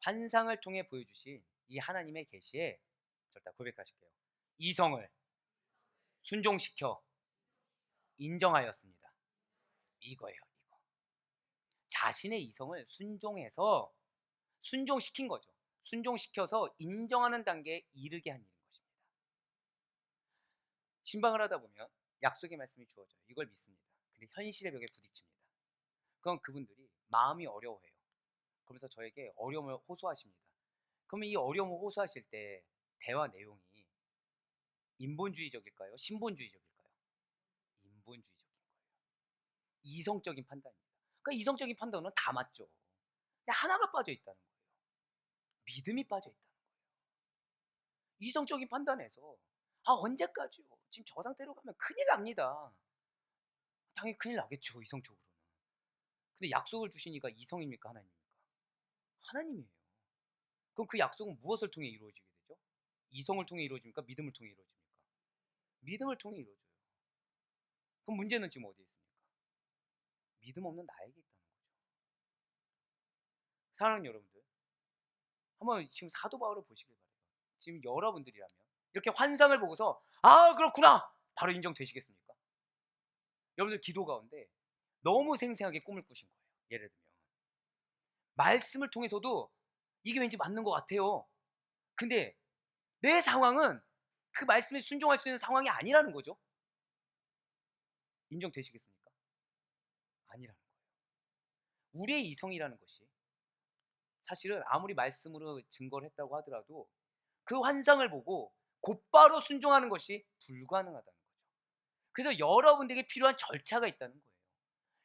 환상을 통해 보여주신 이 하나님의 계시에 절대 고백하실게요. 이성을 순종시켜 인정하였습니다. 이거예요. 이거. 자신의 이성을 순종해서 순종시킨 거죠. 순종시켜서 인정하는 단계에 이르게 한 일인 것입니다. 신방을 하다 보면 약속의 말씀이 주어져요. 이걸 믿습니다. 근데 현실의 벽에 부딪힙니다. 그럼 그분들이 마음이 어려워해요. 그러면서 저에게 어려움을 호소하십니다. 그러면 이 어려움을 호소하실 때 대화 내용이 인본주의적일까요? 신본주의적일까요? 인본주의적인 거예요. 이성적인 판단입니다. 그러니까 이성적인 판단은 다 맞죠. 근데 하나가 빠져 있다는 거예요. 믿음이 빠져 있다는 거예요. 이성적인 판단에서 언제까지요? 지금 저 상태로 가면 큰일 납니다. 당연히 큰일 나겠죠. 이성적으로는. 근데 약속을 주시니까 이성입니까? 하나님입니까? 하나님이에요. 그럼 그 약속은 무엇을 통해 이루어지게 되죠? 이성을 통해 이루어집니까? 믿음을 통해 이루어집니까? 믿음을 통해 이루어져요. 그럼 문제는 지금 어디에 있습니까? 믿음 없는 나에게 있다는 거죠. 사랑하는 여러분들, 한번 지금 사도 바울을 보시길 바래요. 지금 여러분들이라면 이렇게 환상을 보고서 그렇구나 바로 인정되시겠습니까? 여러분들 기도 가운데 너무 생생하게 꿈을 꾸신 거예요. 예를 들면 말씀을 통해서도 이게 왠지 맞는 것 같아요. 근데 내 상황은 그 말씀에 순종할 수 있는 상황이 아니라는 거죠. 인정되시겠습니까? 아니라는 거예요. 우리의 이성이라는 것이 사실은 아무리 말씀으로 증거를 했다고 하더라도 그 환상을 보고 곧바로 순종하는 것이 불가능하다는 거죠. 그래서 여러분들에게 필요한 절차가 있다는 거예요.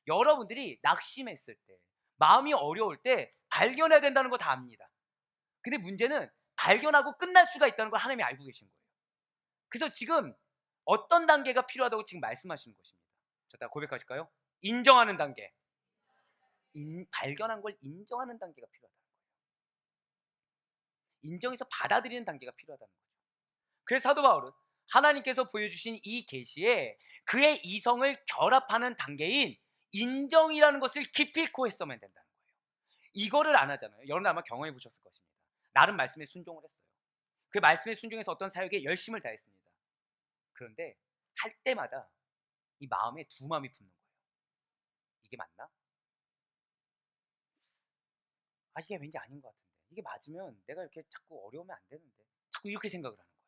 여러분들이 낙심했을 때, 마음이 어려울 때 발견해야 된다는 거 다 압니다. 근데 문제는 발견하고 끝날 수가 있다는 걸 하나님이 알고 계신 거예요. 그래서 지금 어떤 단계가 필요하다고 지금 말씀하시는 것입니다. 자, 다 고백하실까요? 인정하는 단계. 발견한 걸 인정하는 단계가 필요하다는 거예요. 인정해서 받아들이는 단계가 필요하다는 거죠. 그래서 사도 바울은 하나님께서 보여주신 이 계시에 그의 이성을 결합하는 단계인 인정이라는 것을 기필코 했어야 된다는 거예요. 이거를 안 하잖아요. 여러분 아마 경험해 보셨을 것입니다. 나름 말씀에 순종을 했어요. 그 말씀에 순종해서 어떤 사역에 열심을 다했습니다. 그런데 할 때마다 이 마음에 두 마음이 붙는 거예요. 이게 맞나? 아, 이게 왠지 아닌 것 같은데. 이게 맞으면 내가 이렇게 자꾸 어려우면 안 되는데. 자꾸 이렇게 생각을 하는 거예요.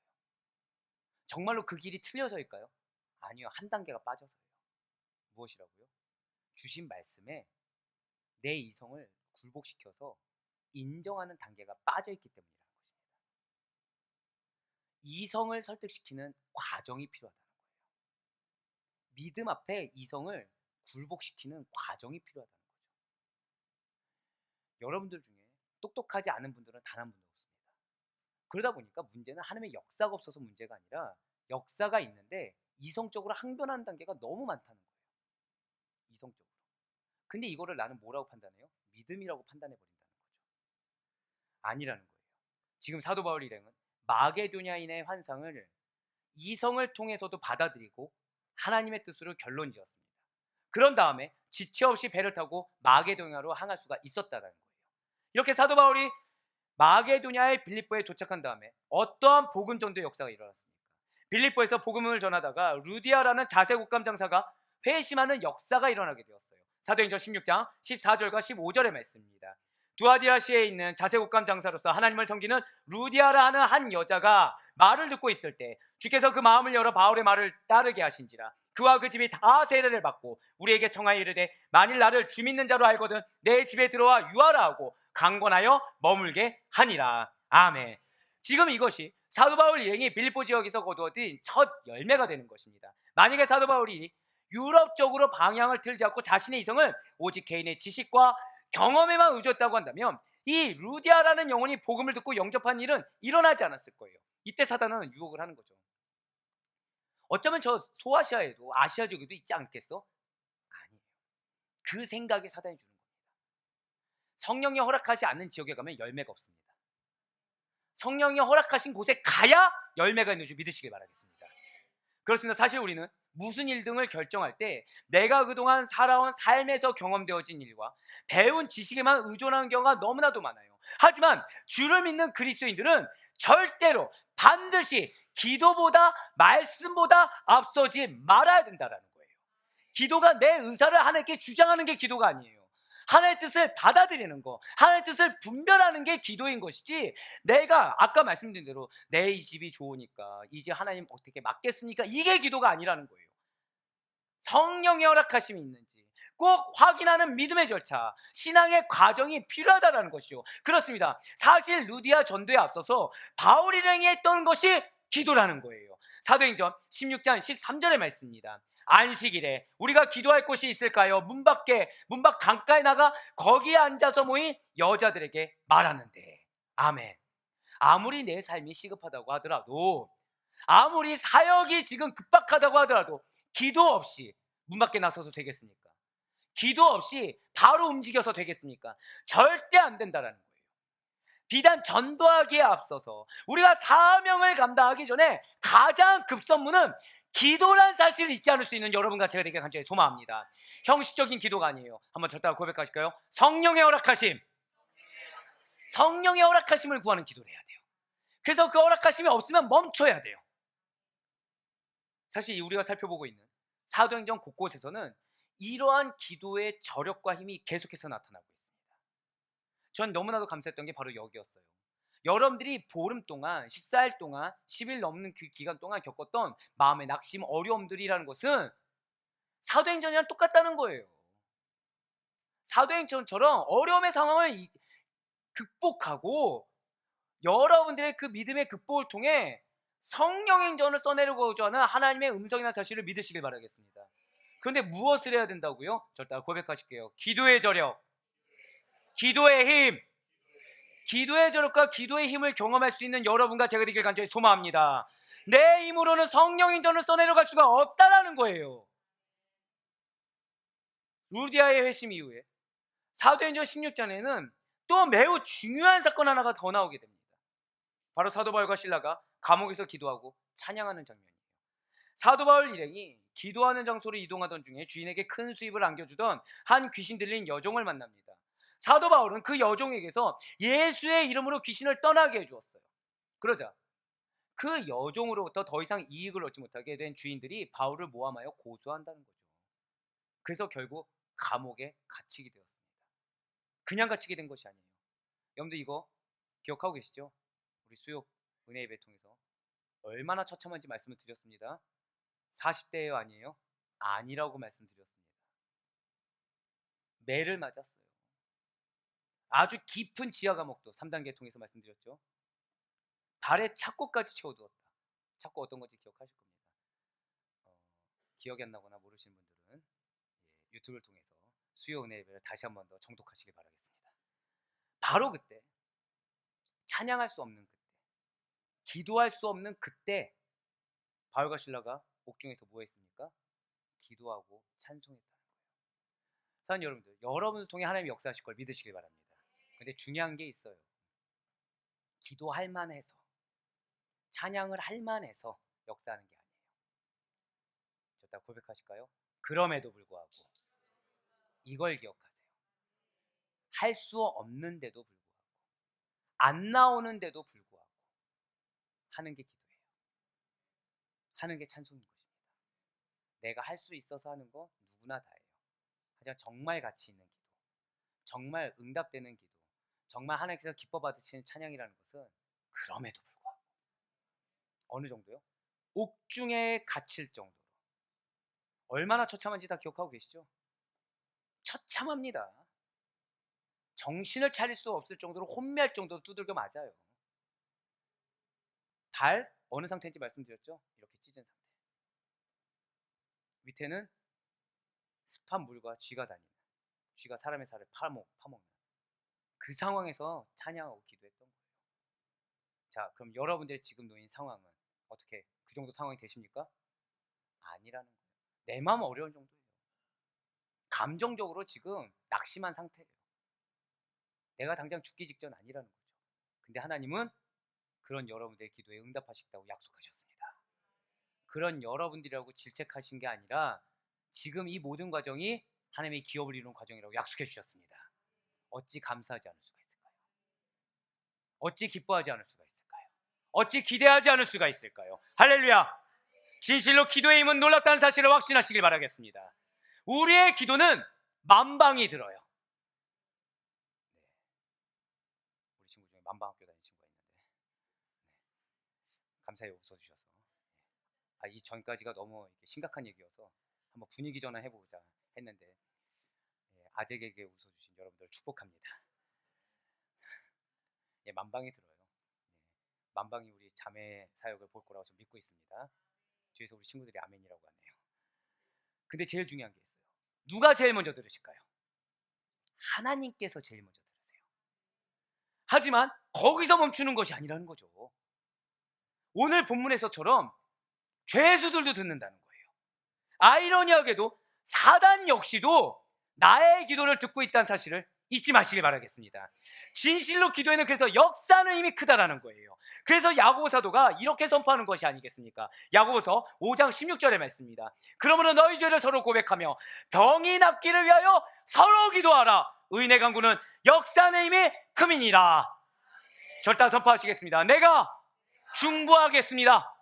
정말로 그 길이 틀려서일까요? 아니요. 한 단계가 빠져서요. 무엇이라고요? 주신 말씀에 내 이성을 굴복시켜서 인정하는 단계가 빠져있기 때문이라는 것입니다. 이성을 설득시키는 과정이 필요하다는 거예요. 믿음 앞에 이성을 굴복시키는 과정이 필요하다는 거죠. 여러분들 중에 똑똑하지 않은 분들은 단 한 분도 없습니다. 그러다 보니까 문제는 하나님의 역사가 없어서 문제가 아니라 역사가 있는데 이성적으로 항변하는 단계가 너무 많다는 거예요. 이성적으로. 근데 이거를 나는 뭐라고 판단해요? 믿음이라고 판단해버린다는 거죠. 아니라는 거예요. 지금 사도 바울 일행은 마게도냐인의 환상을 이성을 통해서도 받아들이고 하나님의 뜻으로 결론 지었습니다. 그런 다음에 지체 없이 배를 타고 마게도냐로 향할 수가 있었다는 거예요. 이렇게 사도 바울이 마게도냐의 빌립보에 도착한 다음에 어떠한 복음 전도의 역사가 일어났습니까? 빌립보에서 복음을 전하다가 루디아라는 자색옥감 장사가 회심하는 역사가 일어나게 되었어요. 사도행전 16장 14절과 15절의 말씀입니다. 두아디아시에 있는 자색옥감 장사로서 하나님을 섬기는 루디아라 하는 한 여자가 말을 듣고 있을 때 주께서 그 마음을 열어 바울의 말을 따르게 하신지라. 그와 그 집이 다 세례를 받고 우리에게 청하여 이르되 만일 나를 주 믿는 자로 알거든 내 집에 들어와 유하라 하고 강권하여 머물게 하니라. 아멘. 지금 이것이 사도 바울 여행이 빌립보 지역에서 거두어진 첫 열매가 되는 것입니다. 만약에 사도 바울이 유럽 쪽으로 방향을 틀지 않고 자신의 이성을 오직 개인의 지식과 경험에만 의존했다고 한다면 이 루디아라는 영혼이 복음을 듣고 영접한 일은 일어나지 않았을 거예요. 이때 사단은 유혹을 하는 거죠. 어쩌면 저 소아시아에도 아시아 지역에도 있지 않겠어? 아니에요. 그 생각에 사단이 주는 겁니다. 성령이 허락하지 않는 지역에 가면 열매가 없습니다. 성령이 허락하신 곳에 가야 열매가 있는 줄 믿으시길 바라겠습니다. 그렇습니다. 사실 우리는 무슨 일 등을 결정할 때 내가 그동안 살아온 삶에서 경험되어진 일과 배운 지식에만 의존하는 경우가 너무나도 많아요. 하지만 주를 믿는 그리스도인들은 절대로 반드시 기도보다 말씀보다 앞서지 말아야 된다는 거예요. 기도가 내 의사를 하나님께 주장하는 게 기도가 아니에요. 하나님의 뜻을 받아들이는 거, 하나님의 뜻을 분별하는 게 기도인 것이지, 내가 아까 말씀드린 대로 내 이 집이 좋으니까 이 집 하나님 어떻게 맡겠습니까? 이게 기도가 아니라는 거예요. 성령의 허락하심이 있는지 꼭 확인하는 믿음의 절차, 신앙의 과정이 필요하다는 것이죠. 그렇습니다. 사실 루디아 전도에 앞서서 바울 일행이 했던 것이 기도라는 거예요. 사도행전 16장 13절의 말씀입니다. 안식일에 우리가 기도할 곳이 있을까요? 문 밖 강가에 나가 거기에 앉아서 모인 여자들에게 말하는데. 아멘. 아무리 내 삶이 시급하다고 하더라도, 아무리 사역이 지금 급박하다고 하더라도 기도 없이 문 밖에 나서도 되겠습니까? 기도 없이 바로 움직여서 되겠습니까? 절대 안 된다는 거예요. 비단 전도하기에 앞서서 우리가 사명을 감당하기 전에 가장 급선무는 기도란 사실을 잊지 않을 수 있는 여러분과 제가 되길 간절히 소망합니다. 형식적인 기도가 아니에요. 한번 저따라 고백하실까요? 성령의 허락하심, 성령의 허락하심을 구하는 기도를 해야 돼요. 그래서 그 허락하심이 없으면 멈춰야 돼요. 사실 우리가 살펴보고 있는 사도행전 곳곳에서는 이러한 기도의 저력과 힘이 계속해서 나타나고 있습니다. 전 너무나도 감사했던 게 바로 여기였어요. 여러분들이 보름 동안 14일 동안 10일 넘는 그 기간 동안 겪었던 마음의 낙심, 어려움들이라는 것은 사도행전이랑 똑같다는 거예요. 사도행전처럼 어려움의 상황을 극복하고 여러분들의 그 믿음의 극복을 통해 성령의 인전을 써내려고자 하는 하나님의 음성이나 사실을 믿으시길 바라겠습니다. 그런데 무엇을 해야 된다고요? 절대 고백하실게요. 기도의 저력, 기도의 힘, 기도의 저력과 기도의 힘을 경험할 수 있는 여러분과 제가 되길 간절히 소망합니다. 내 힘으로는 성령인 저를 써내려갈 수가 없다라는 거예요. 루디아의 회심 이후에 사도행전 16장에는 또 매우 중요한 사건 하나가 더 나오게 됩니다. 바로 사도 바울과 실라가 감옥에서 기도하고 찬양하는 장면이에요. 사도 바울 일행이 기도하는 장소로 이동하던 중에 주인에게 큰 수입을 안겨주던 한 귀신 들린 여종을 만납니다. 사도 바울은 그 여종에게서 예수의 이름으로 귀신을 떠나게 해주었어요. 그러자 그 여종으로부터 더 이상 이익을 얻지 못하게 된 주인들이 바울을 모함하여 고소한다는 거죠. 그래서 결국 감옥에 갇히게 되었습니다. 그냥 갇히게 된 것이 아니에요. 여러분들 이거 기억하고 계시죠? 우리 수요 은혜 예배 통해서 얼마나 처참한지 말씀을 드렸습니다. 40대예요, 아니에요? 아니라고 말씀드렸습니다. 매를 맞았어요. 아주 깊은 지하 감옥도 3단계 통해서 말씀드렸죠. 발에 착고까지 채워두었다. 착고 어떤 건지 기억하실 겁니다. 기억이 안 나거나 모르시는 분들은 유튜브를 통해서 수요 은혜 예배를 다시 한 번 더 정독하시길 바라겠습니다. 바로 그때, 찬양할 수 없는 그때, 기도할 수 없는 그때 바울과 실라가 옥중에서 뭐 했습니까? 기도하고 찬송했다는 거예요. 사랑하는 여러분들, 여러분을 통해 하나님이 역사하실 걸 믿으시길 바랍니다. 근데 중요한 게 있어요. 기도할 만해서, 찬양을 할 만해서 역사하는 게 아니에요. 저다 고백하실까요? 그럼에도 불구하고 이걸 기억하세요. 할 수 없는데도 불구하고, 안 나오는데도 불구하고 하는 게 기도예요. 하는 게 찬송인 것입니다. 내가 할 수 있어서 하는 거 누구나 다 해요. 하지만 정말 가치 있는 기도, 정말 응답되는 기도, 정말 하나님께서 기뻐 받으시는 찬양이라는 것은 그럼에도 불구하고 어느 정도요? 옥중에 갇힐 정도로. 얼마나 처참한지 다 기억하고 계시죠? 처참합니다. 정신을 차릴 수 없을 정도로 혼미할 정도로 두들겨 맞아요. 발 어느 상태인지 말씀드렸죠? 이렇게 찢은 상태. 밑에는 습한 물과 쥐가 다니는, 쥐가 사람의 살을 파먹는 그 상황에서 찬양하고 기도했던 거예요. 자, 그럼 여러분들의 지금 놓인 상황은 어떻게 그 정도 상황이 되십니까? 아니라는 거예요. 내 마음 어려운 정도예요. 감정적으로 지금 낙심한 상태예요. 내가 당장 죽기 직전 아니라는 거죠. 근데 하나님은 그런 여러분들의 기도에 응답하시겠다고 약속하셨습니다. 그런 여러분들이라고 질책하신 게 아니라 지금 이 모든 과정이 하나님의 기업을 이루는 과정이라고 약속해 주셨습니다. 어찌 감사하지 않을 수가 있을까요? 어찌 기뻐하지 않을 수가 있을까요? 어찌 기대하지 않을 수가 있을까요? 할렐루야! 진실로 기도의 힘은 놀랍다는 사실을 확신하시길 바라겠습니다. 우리의 기도는 만방이 들어요. 우리 친구 중에 만방학교 다니는 친구가 있는데 감사히 웃어주셔서 이 전까지가 너무 심각한 얘기여서 한번 분위기 전환 해보자 했는데 아재에게 웃어주신 여러분들 축복합니다. 만방이 들어요. 만방이 우리 자매 사역을 볼 거라고 좀 믿고 있습니다. 뒤에서 우리 친구들이 아멘이라고 하네요. 근데 제일 중요한 게 있어요. 누가 제일 먼저 들으실까요? 하나님께서 제일 먼저 들으세요. 하지만 거기서 멈추는 것이 아니라는 거죠. 오늘 본문에서처럼 죄수들도 듣는다는 거예요. 아이러니하게도 사단 역시도 나의 기도를 듣고 있다는 사실을 잊지 마시길 바라겠습니다. 진실로 기도에는 그래서 역사는 힘이 크다라는 거예요. 그래서 야고보 사도가 이렇게 선포하는 것이 아니겠습니까? 야고보서 5장 16절의 말씀입니다. 그러므로 너희 죄를 서로 고백하며 병이 낫기를 위하여 서로 기도하라. 의인의 강구는 역사는 힘이 큼이니라. 절단 선포하시겠습니다. 내가 중보하겠습니다.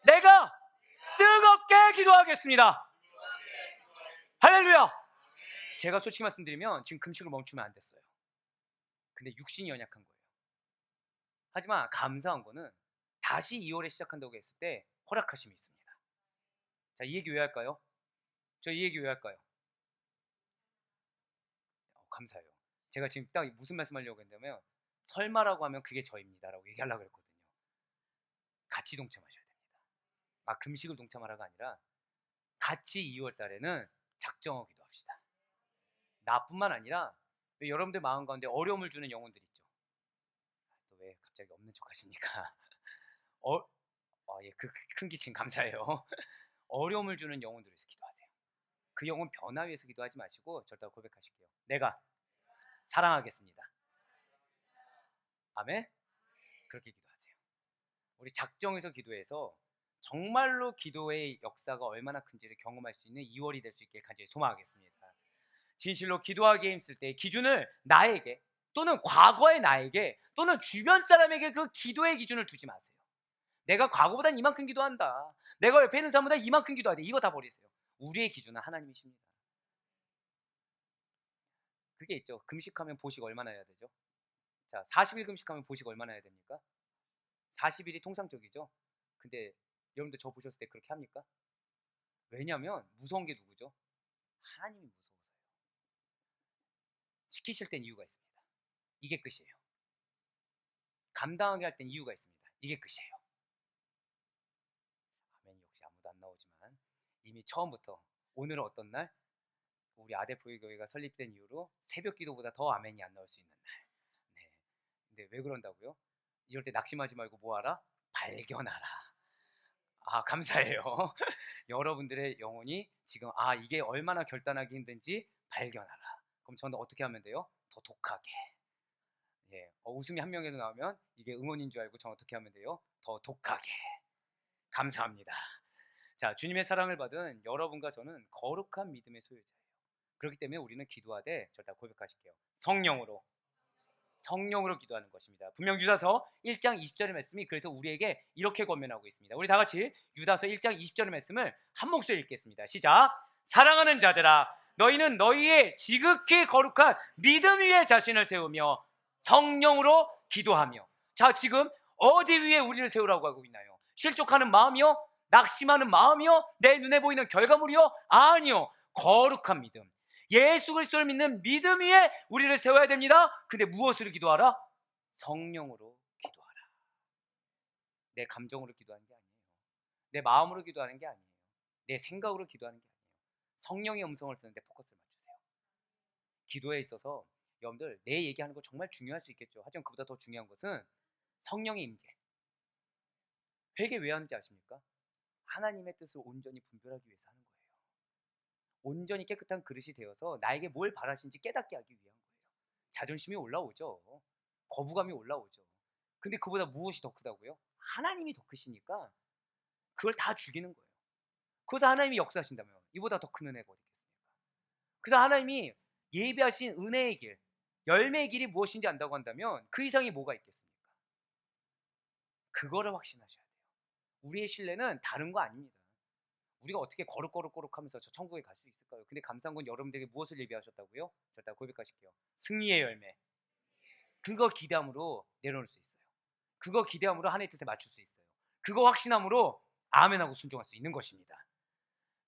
내가 뜨겁게 기도하겠습니다. 할렐루야. 제가 솔직히 말씀드리면 지금 금식을 멈추면 안 됐어요. 근데 육신이 연약한 거예요. 하지만 감사한 거는 다시 2월에 시작한다고 했을 때 허락하심이 있습니다. 자, 이 얘기 왜 할까요? 저 이 얘기 왜 할까요? 감사해요. 제가 지금 딱 무슨 말씀하려고 했냐면 설마라고 하면 그게 저입니다라고 얘기하려고 했거든요. 같이 동참하셔야 됩니다. 금식을 동참하라가 아니라 같이 2월 달에는 작정하고 기도합시다. 나뿐만 아니라 여러분들 마음 가운데 어려움을 주는 영혼들 있죠. 또 왜 갑자기 없는 척 하십니까? 예, 큰 기침 감사해요. 어려움을 주는 영혼들을 위해서 기도하세요. 그 영혼 변화 위해서 기도하지 마시고 절대 고백하실게요. 내가 사랑하겠습니다. 아멘. 그렇게 기도하세요. 우리 작정해서 기도해서 정말로 기도의 역사가 얼마나 큰지를 경험할 수 있는 2월이 될 수 있게 간절히 소망하겠습니다. 진실로 기도하기에 힘쓸 때 기준을 나에게 또는 과거의 나에게 또는 주변 사람에게 그 기도의 기준을 두지 마세요. 내가 과거보단 이만큼 기도한다, 내가 옆에 있는 사람보다 이만큼 기도해야 돼, 이거 다 버리세요. 우리의 기준은 하나님이십니다. 그게 있죠. 금식하면 보식 얼마나 해야 되죠? 자, 40일 금식하면 보식 얼마나 해야 됩니까? 40일이 통상적이죠. 근데 여러분들 저 보셨을 때 그렇게 합니까? 왜냐하면 무서운 게 누구죠? 하나님이 무서워서요. 시키실 땐 이유가 있습니다. 이게 끝이에요. 감당하게 할 땐 이유가 있습니다. 이게 끝이에요. 아멘. 역시 아무도 안 나오지만 이미 처음부터 오늘은 어떤 날? 우리 아데포이 교회가 설립된 이후로 새벽 기도보다 더 아멘이 안 나올 수 있는 날. 네. 근데 왜 그런다고요? 이럴 때 낙심하지 말고 뭐하라? 발견하라. 아, 감사해요. 여러분들의 영혼이 지금 이게 얼마나 결단하기 힘든지 발견하라. 그럼 저는 어떻게 하면 돼요? 더 독하게. 예, 웃음이 한 명에도 나오면 이게 응원인 줄 알고 저는 어떻게 하면 돼요? 더 독하게. 감사합니다. 자, 주님의 사랑을 받은 여러분과 저는 거룩한 믿음의 소유자예요. 그렇기 때문에 우리는 기도하되 절대 고백하실게요. 성령으로 기도하는 것입니다. 분명 유다서 1장 20절의 말씀이 그래서 우리에게 이렇게 권면하고 있습니다. 우리 다 같이 유다서 1장 20절의 말씀을 한 목소리 읽겠습니다. 시작. 사랑하는 자들아, 너희는 너희의 지극히 거룩한 믿음 위에 자신을 세우며 성령으로 기도하며. 자, 지금 어디 위에 우리를 세우라고 하고 있나요? 실족하는 마음이요? 낙심하는 마음이요? 내 눈에 보이는 결과물이요? 아니요. 거룩한 믿음, 예수 그리스도를 믿는 믿음 위에 우리를 세워야 됩니다. 근데 무엇으로 기도하라? 성령으로 기도하라. 내 감정으로 기도하는 게 아니에요. 내 마음으로 기도하는 게 아니에요. 내 생각으로 기도하는 게 아니에요. 성령의 음성을 듣는데 포커스를 맞추세요. 기도에 있어서 여러분들 내 얘기하는 거 정말 중요할 수 있겠죠. 하지만 그보다 더 중요한 것은 성령의 임재. 회개 왜 하는지 아십니까? 하나님의 뜻을 온전히 분별하기 위해서 하는 거예요. 온전히 깨끗한 그릇이 되어서 나에게 뭘 바라시는지 깨닫게 하기 위한 거예요. 자존심이 올라오죠. 거부감이 올라오죠. 근데 그보다 무엇이 더 크다고요? 하나님이 더 크시니까 그걸 다 죽이는 거예요. 그래서 하나님이 역사하신다면 이보다 더 큰 은혜가 어디 있겠습니까? 그래서 하나님이 예비하신 은혜의 길, 열매의 길이 무엇인지 안다고 한다면 그 이상이 뭐가 있겠습니까? 그거를 확신하셔야 돼요. 우리의 신뢰는 다른 거 아닙니다. 우리가 어떻게 거룩하면서 저 천국에 갈 수 있을까요? 근데 감사한 건 여러분들에게 무엇을 예비하셨다고요? 절대 고백하실게요. 승리의 열매. 그거 기대함으로 내려놓을 수 있어요. 그거 기대함으로 하나님의 뜻에 맞출 수 있어요. 그거 확신함으로 아멘하고 순종할 수 있는 것입니다.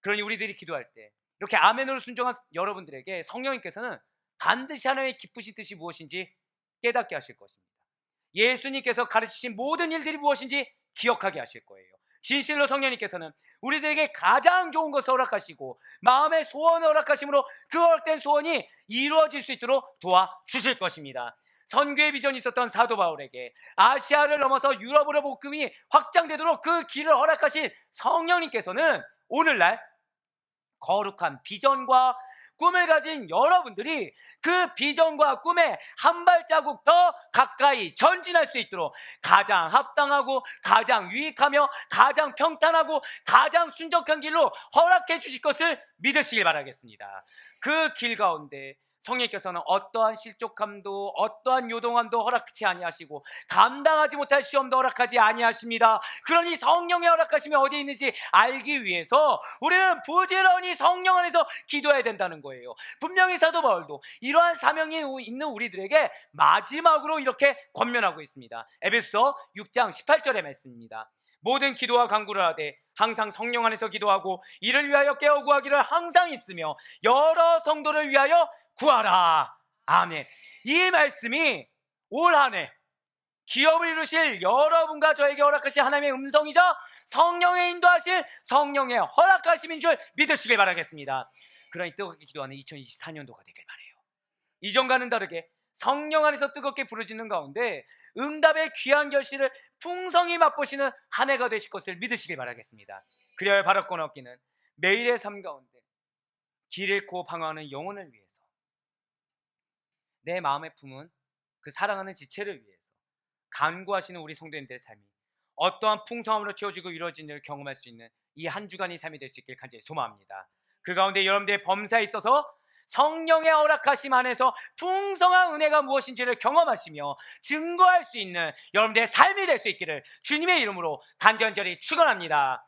그러니 우리들이 기도할 때 이렇게 아멘으로 순종한 여러분들에게 성령님께서는 반드시 하나님의 기쁘신 뜻이 무엇인지 깨닫게 하실 것입니다. 예수님께서 가르치신 모든 일들이 무엇인지 기억하게 하실 거예요. 진실로 성령님께서는 우리들에게 가장 좋은 것을 허락하시고 마음의 소원을 허락하심으로 그 헛된 소원이 이루어질 수 있도록 도와주실 것입니다. 선교의 비전이 있었던 사도 바울에게 아시아를 넘어서 유럽으로 복음이 확장되도록 그 길을 허락하신 성령님께서는 오늘날 거룩한 비전과 꿈을 가진 여러분들이 그 비전과 꿈에 한 발자국 더 가까이 전진할 수 있도록 가장 합당하고 가장 유익하며 가장 평탄하고 가장 순적한 길로 허락해 주실 것을 믿으시길 바라겠습니다. 그 길 가운데 성령께서는 어떠한 실족함도 어떠한 요동함도 허락치 아니하시고 감당하지 못할 시험도 허락하지 아니하십니다. 그러니 성령의 허락하심이 어디에 있는지 알기 위해서 우리는 부지런히 성령 안에서 기도해야 된다는 거예요. 분명히 사도 바울도 이러한 사명이 있는 우리들에게 마지막으로 이렇게 권면하고 있습니다. 에베소서 6장 18절의 말씀입니다. 모든 기도와 간구를 하되 항상 성령 안에서 기도하고 이를 위하여 깨어 구하기를 항상 입으며 여러 성도를 위하여 구하라. 아멘. 이 말씀이 올 한 해 기업을 이루실 여러분과 저에게 허락하신 하나님의 음성이자 성령의 인도하실 성령의 허락하심인 줄 믿으시길 바라겠습니다. 그러니 뜨겁게 기도하는 2024년도가 되길 바라요. 이전과는 다르게 성령 안에서 뜨겁게 부르짖는 가운데 응답의 귀한 결실을 풍성히 맛보시는 한 해가 되실 것을 믿으시길 바라겠습니다. 그리하여 바라고 얻기는 매일의 삶 가운데 길 잃고 방황하는 영혼을 위해서, 내 마음에 품은 그 사랑하는 지체를 위해서 간구하시는 우리 성도님들의 삶이 어떠한 풍성함으로 채워지고 이루어진 일을 경험할 수 있는 이 한 주간의 삶이 될 수 있길 간절히 소망합니다. 그 가운데 여러분들의 범사에 있어서 성령의 허락하심 안에서 풍성한 은혜가 무엇인지를 경험하시며 증거할 수 있는 여러분들의 삶이 될 수 있기를 주님의 이름으로 간절히 축원합니다.